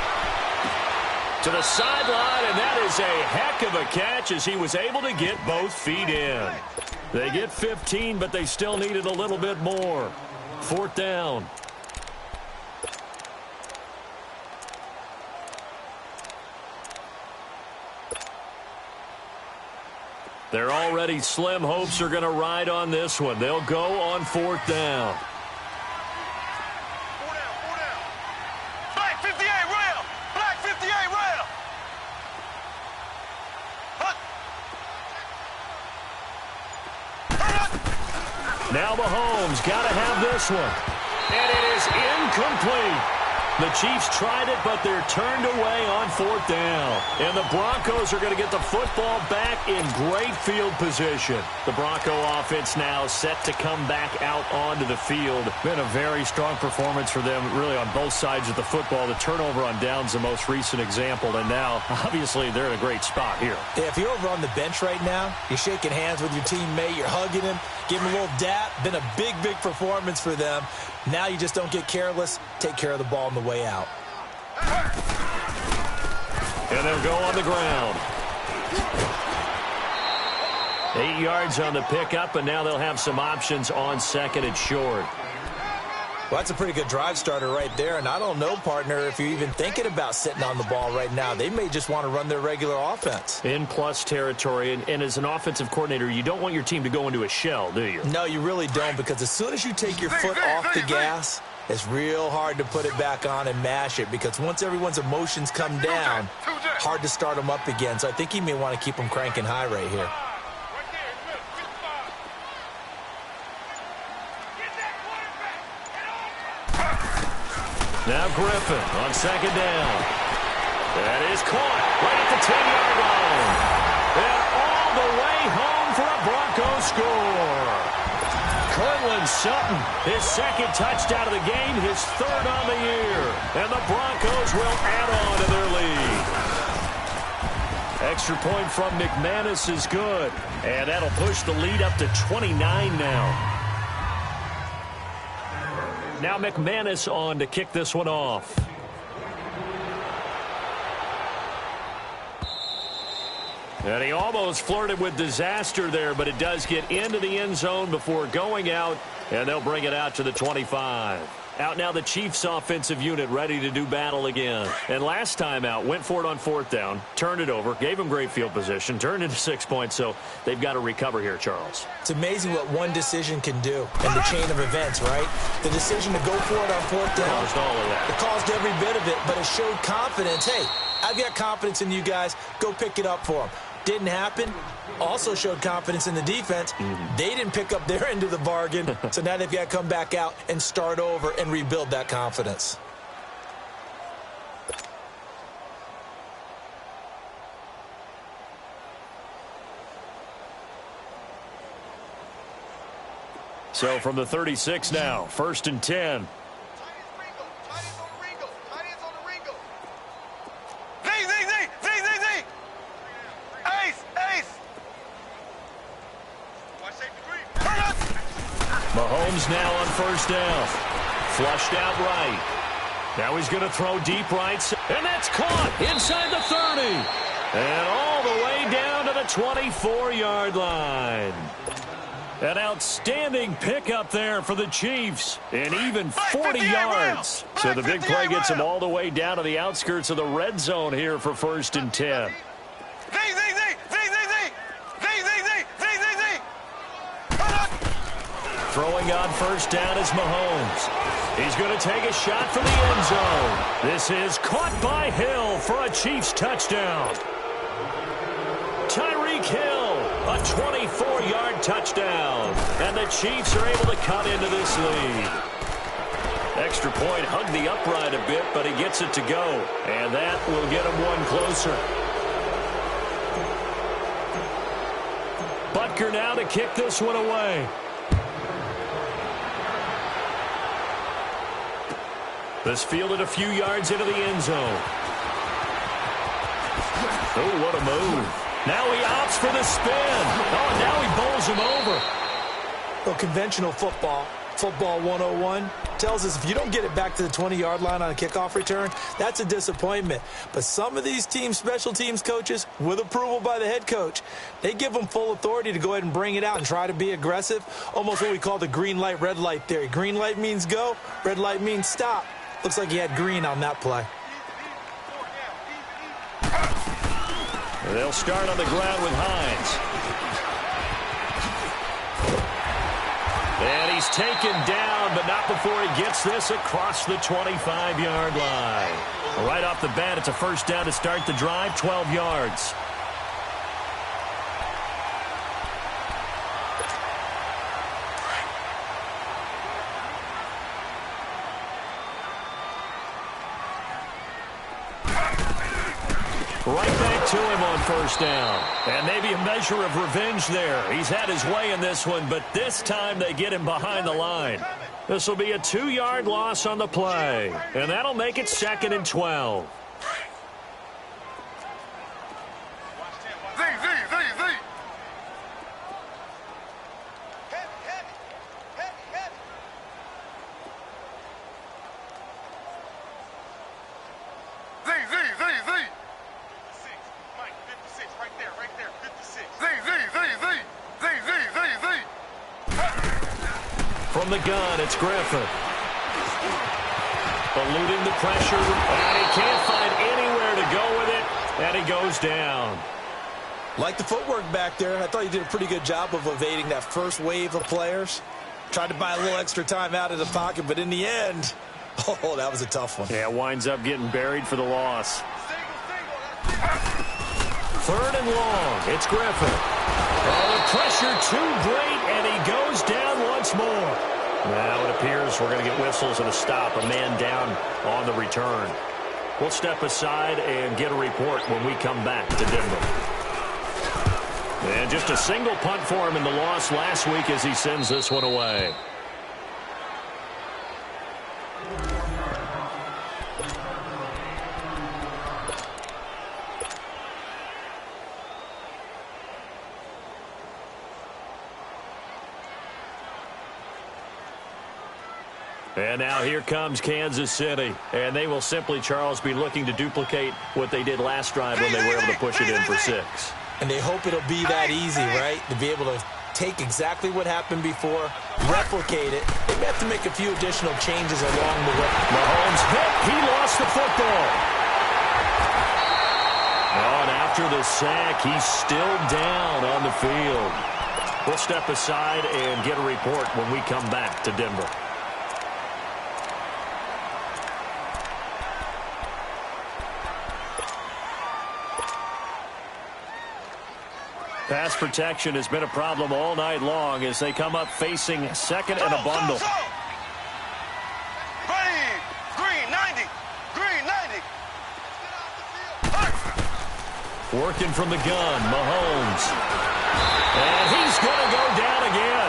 to the sideline, and that is a heck of a catch as he was able to get both feet in. They get 15, but they still needed a little bit more. 4th down. They're already slim hopes are going to ride on this one. They'll go on 4th down. Now Mahomes got to have this one. And it is incomplete. The Chiefs tried it, but they're turned away on 4th down. And the Broncos are going to get the football back in great field position. The Bronco offense now set to come back out onto the field. Been a very strong performance for them, really, on both sides of the football. The turnover on downs, the most recent example. And now, obviously, they're in a great spot here. Yeah, if you're over on the bench right now, you're shaking hands with your teammate, you're hugging him, give him a little dap. Been a big, big performance for them. Now you just don't get careless. Take care of the ball on the way out. And they'll go on the ground. 8 yards on the pickup, and now they'll have some options on 2nd and short. Well, that's a pretty good drive starter right there, and I don't know, partner, if you're even thinking about sitting on the ball right now. They may just want to run their regular offense. In plus territory, and as an offensive coordinator, you don't want your team to go into a shell, do you? No, you really don't, because as soon as you take your foot off the gas, it's real hard to put it back on and mash it, because once everyone's emotions come down, hard to start them up again. So I think he may want to keep them cranking high right here. Now Griffin on 2nd down. That is caught right at the 10-yard line. And all the way home for a Broncos score. Cortland Sutton, his second touchdown of the game, his third on the year. And the Broncos will add on to their lead. Extra point from McManus is good. And that'll push the lead up to 29 now. Now McManus on to kick this one off. And he almost flirted with disaster there, but it does get into the end zone before going out, and they'll bring it out to the 25. Out now the Chiefs offensive unit ready to do battle again. And last time out, went for it on fourth down, turned it over, gave them great field position, turned into 6 points, so they've got to recover here, Charles. It's amazing what one decision can do in the chain of events, right? The decision to go for it on fourth down. Caused all of that. It caused every bit of it, but it showed confidence. Hey, I've got confidence in you guys. Go pick it up for them. Didn't happen. Also showed confidence in the defense. They didn't pick up their end of the bargain, so now they've got to come back out and start over and rebuild that confidence. So from the 36 now, 1st and 10. Mahomes now on first down. Flushed out right. Now he's going to throw deep right. And that's caught inside the 30. And all the way down to the 24-yard line. An outstanding pickup there for the Chiefs. And even 40 yards. So the big play gets him all the way down to the outskirts of the red zone here for 1st and 10. Throwing on first down is Mahomes. He's going to take a shot for the end zone. This is caught by Hill for a Chiefs touchdown. Tyreek Hill, a 24-yard touchdown. And the Chiefs are able to cut into this lead. Extra point hugged the upright a bit, but he gets it to go. And that will get him one closer. Butker now to kick this one away. This fielded a few yards into the end zone. Oh, what a move. Now he opts for the spin. Oh, now he bowls him over. Well, conventional football 101, tells us if you don't get it back to the 20-yard line on a kickoff return, that's a disappointment. But some of these teams, special teams coaches, with approval by the head coach, they give them full authority to go ahead and bring it out and try to be aggressive. Almost what we call the green light, red light theory. Green light means go, red light means stop. Looks like he had green on that play. They'll start on the ground with Hines. And he's taken down, but not before he gets this across the 25-yard line. Right off the bat, it's a first down to start the drive, 12 yards. Right back to him on first down. And maybe a measure of revenge there. He's had his way in this one, but this time they get him behind the line. This will be a 2-yard loss on the play. And that'll make it 2nd and 12. From the gun, it's Griffin. Eluding the pressure, and he can't find anywhere to go with it, and he goes down. Like the footwork back there, I thought he did a pretty good job of evading that first wave of players. Tried to buy a little extra time out of the pocket, but in the end, oh, that was a tough one. Yeah, winds up getting buried for the loss. 3rd and long, it's Griffin. Oh, the pressure too great, and he goes down once more. Now it appears we're going to get whistles and a stop, a man down on the return. We'll step aside and get a report when we come back to Denver. And just a single punt for him in the loss last week as he sends this one away. And now here comes Kansas City. And they will simply, Charles, be looking to duplicate what they did last drive when they were able to push it in for 6. And they hope it'll be that easy, right? To be able to take exactly what happened before, replicate it. They may have to make a few additional changes along the way. Mahomes hit. He lost the football. Oh, and after the sack, he's still down on the field. We'll step aside and get a report when we come back to Denver. Pass protection has been a problem all night long as they come up facing second and a bundle. Ready, green 90, green 90. Working from the gun, Mahomes. And he's going to go down again.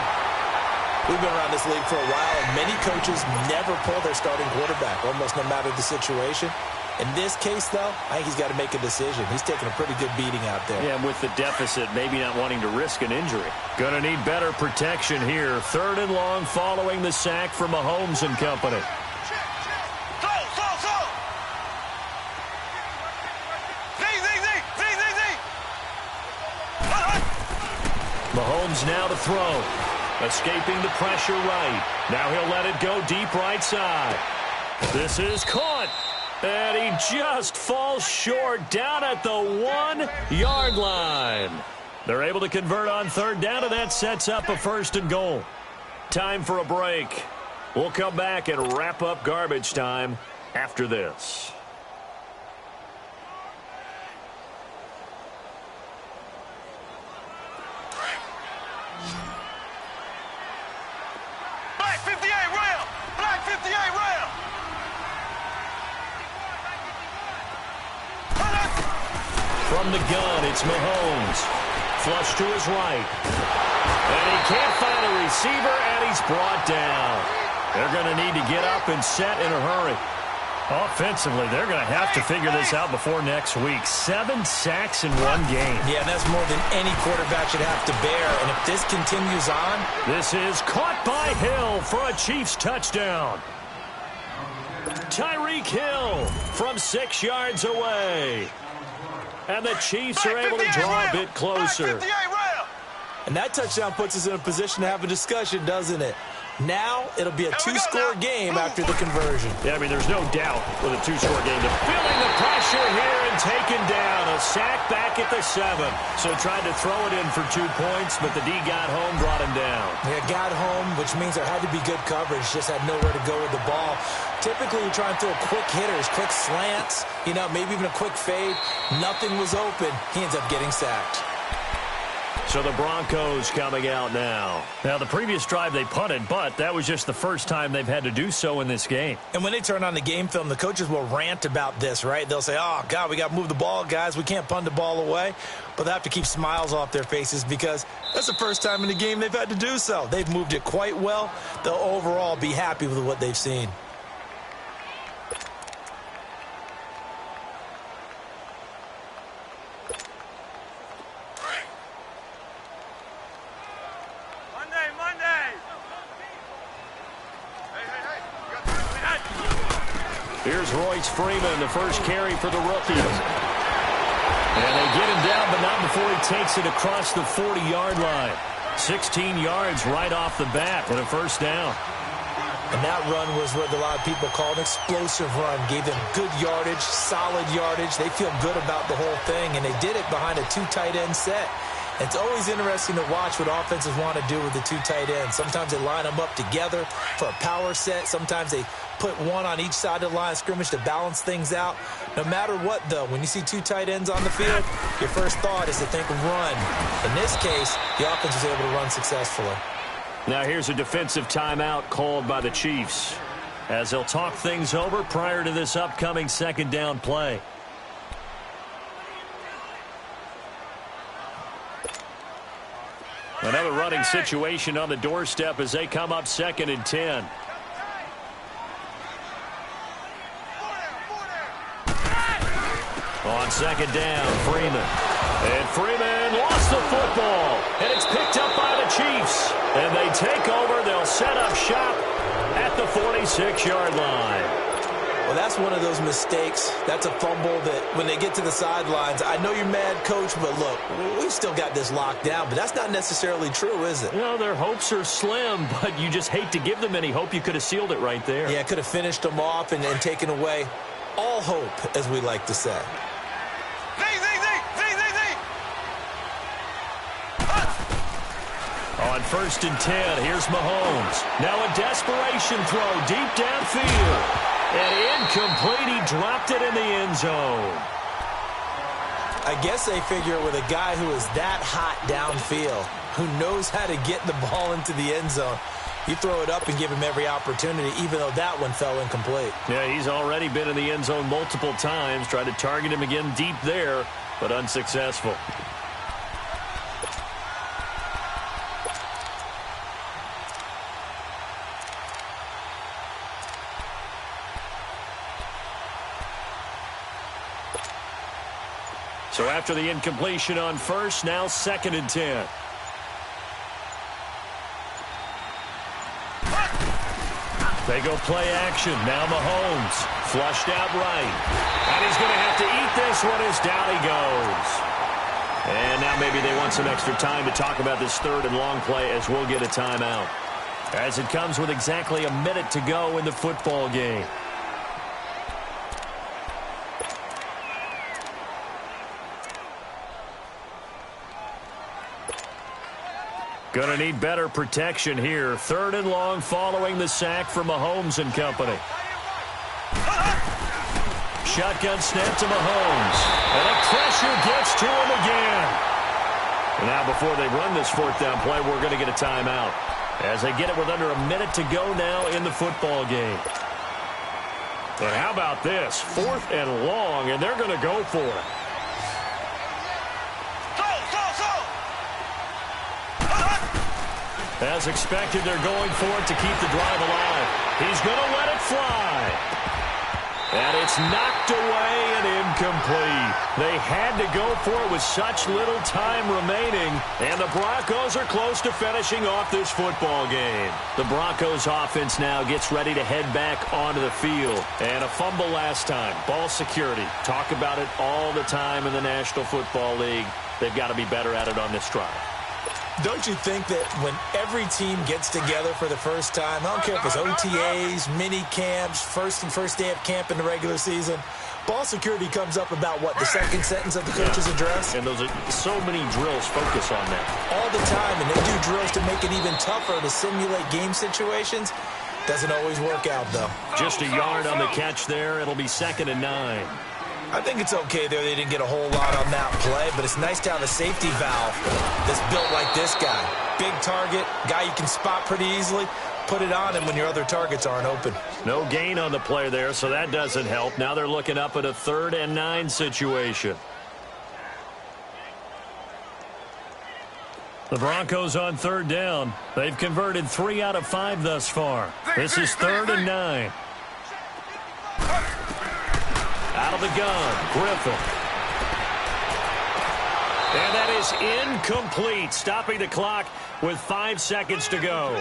We've been around this league for a while, and many coaches never pull their starting quarterback, almost no matter the situation. In this case, though, I think he's got to make a decision. He's taking a pretty good beating out there. Yeah, and with the deficit, maybe not wanting to risk an injury. Going to need better protection here. 3rd and long following the sack from Mahomes and company. Mahomes now to throw. Escaping the pressure right. Now he'll let it go deep right side. This is caught. And he just falls short down at the 1-yard line. They're able to convert on 3rd down, and that sets up a 1st and goal. Time for a break. We'll come back and wrap up garbage time after this. Black 58 round, black 58 round. From the gun, it's Mahomes. Flush to his right. And he can't find a receiver, and he's brought down. They're going to need to get up and set in a hurry. Offensively, they're going to have to figure this out before next week. 7 sacks in one game. Yeah, that's more than any quarterback should have to bear. And if this continues on... This is caught by Hill for a Chiefs touchdown. Tyreek Hill from 6 yards away. And the Chiefs are able to draw a bit closer. And that touchdown puts us in a position to have a discussion, doesn't it? Now it'll be a 2-score game after the conversion. Yeah, I mean, there's no doubt with a 2-score game. They're feeling the pressure here and taken down. A sack back at the 7. So tried to throw it in for 2 points, but the D got home, brought him down. Yeah, got home, which means there had to be good coverage. Just had nowhere to go with the ball. Typically, you're trying to throw quick hitters, quick slants, you know, maybe even a quick fade. Nothing was open. He ends up getting sacked. So the Broncos coming out now. Now, the previous drive they punted, but that was just the first time they've had to do so in this game. And when they turn on the game film, the coaches will rant about this, right? They'll say, oh, God, we got to move the ball, guys. We can't punt the ball away. But they have to keep smiles off their faces because that's the first time in the game they've had to do so. They've moved it quite well. They'll overall be happy with what they've seen. Here's Royce Freeman, the first carry for the rookie. And they get him down, but not before he takes it across the 40-yard line. 16 yards right off the bat and a 1st down. And that run was what a lot of people call an explosive run. Gave them good yardage, solid yardage. They feel good about the whole thing, and they did it behind a 2 tight end set. It's always interesting to watch what offenses want to do with the 2 tight ends. Sometimes they line them up together for a power set. Sometimes they put one on each side of the line of scrimmage to balance things out. No matter what, though, when you see 2 tight ends on the field, your first thought is to think run. In this case, the offense was able to run successfully. Now here's a defensive timeout called by the Chiefs. as they'll talk things over prior to this upcoming second down play. Another running situation on the doorstep as they come up 2nd and 10. On 2nd down, Freeman. And Freeman lost the football. And it's picked up by the Chiefs. And they take over. They'll set up shop at the 46-yard line. Well, that's one of those mistakes. That's a fumble that when they get to the sidelines, I know you're mad, Coach, but look, we've still got this locked down. But that's not necessarily true, is it? You know, their hopes are slim, but you just hate to give them any hope. You could have sealed it right there. Yeah, could have finished them off and taken away all hope, as we like to say. On 1st and 10, here's Mahomes. Now a desperation throw deep downfield. And incomplete. He dropped it in the end zone. I guess they figure with a guy who is that hot downfield, who knows how to get the ball into the end zone, you throw it up and give him every opportunity, even though that one fell incomplete. Yeah, he's already been in the end zone multiple times. Tried to target him again deep there, but unsuccessful. So after the incompletion on 1st, now 2nd and 10. They go play action. Now Mahomes flushed out right. And he's going to have to eat this one as down he goes. And now maybe they want some extra time to talk about this 3rd and long play as we'll get a timeout. As it comes with exactly a minute to go in the football game. Going to need better protection here. 3rd and long following the sack from Mahomes and company. Shotgun snap to Mahomes. And the pressure gets to him again. And now before they run this 4th down play, we're going to get a timeout. As they get it with under a minute to go now in the football game. And how about this? 4th and long, and they're going to go for it. As expected, they're going for it to keep the drive alive. He's going to let it fly. And it's knocked away and incomplete. They had to go for it with such little time remaining. And the Broncos are close to finishing off this football game. The Broncos offense now gets ready to head back onto the field. And a fumble last time. Ball security. Talk about it all the time in the National Football League. They've got to be better at it on this drive. Don't you think that when every team gets together for the first time, I don't care if it's OTAs, mini camps, first day of camp in the regular season, ball security comes up about what, the second sentence of the coach's address? And those are so many drills focus on that. All the time, and they do drills to make it even tougher to simulate game situations. Doesn't always work out, though. Just a yard on the catch there. It'll be 2nd and 9. I think it's okay there. They didn't get a whole lot on that play, but it's nice to have a safety valve that's built like this guy. Big target, guy you can spot pretty easily. Put it on him when your other targets aren't open. No gain on the play there, so that doesn't help. Now they're looking up at a 3rd and 9 situation. The Broncos on 3rd down. They've converted 3 out of 5 thus far. This is 3rd and 9. Out of the gun, Griffin. And that is incomplete, stopping the clock with 5 seconds to go.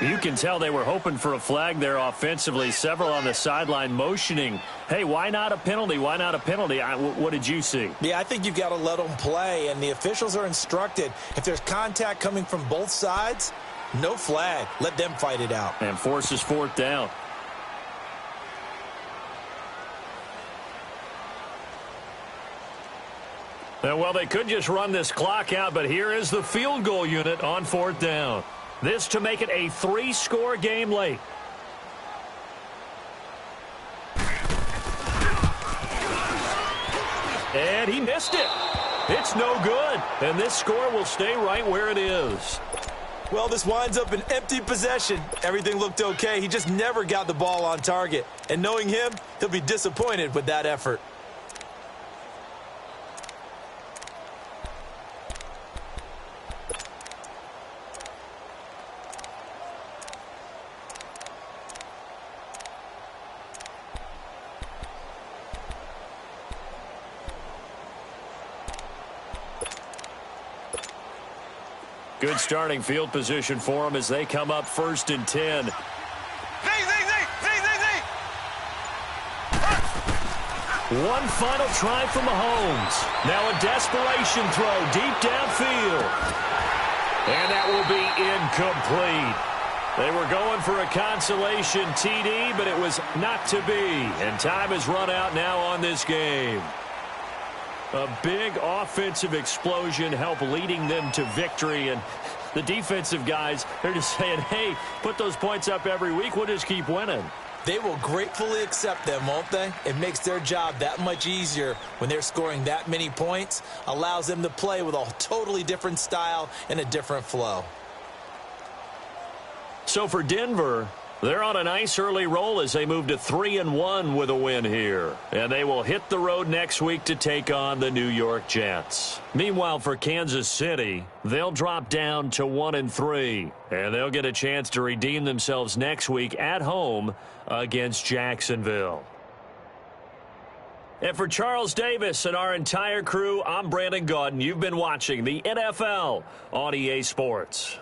You can tell they were hoping for a flag there offensively. Several on the sideline motioning, hey, why not a penalty? Why not a penalty? What did you see? Yeah, I think you've got to let them play, and the officials are instructed. If there's contact coming from both sides, no flag. Let them fight it out. And forces 4th down. Well, they could just run this clock out, but here is the field goal unit on 4th down. This to make it a 3-score game late. And he missed it. It's no good. And this score will stay right where it is. Well, this winds up an empty possession. Everything looked okay. He just never got the ball on target. And knowing him, he'll be disappointed with that effort. Good starting field position for them as they come up 1st and 10. One final try from Mahomes. Now a desperation throw deep downfield. And that will be incomplete. They were going for a consolation TD, but it was not to be. And time has run out now on this game. A big offensive explosion helped leading them to victory. And the defensive guys, they're just saying, hey, put those points up every week. We'll just keep winning. They will gratefully accept them, won't they? It makes their job that much easier when they're scoring that many points. Allows them to play with a totally different style and a different flow. So for Denver, they're on a nice early roll as they move to 3-1 with a win here. And they will hit the road next week to take on the New York Jets. Meanwhile, for Kansas City, they'll drop down to 1-3. And they'll get a chance to redeem themselves next week at home against Jacksonville. And for Charles Davis and our entire crew, I'm Brandon Gaudin. You've been watching the NFL on EA Sports.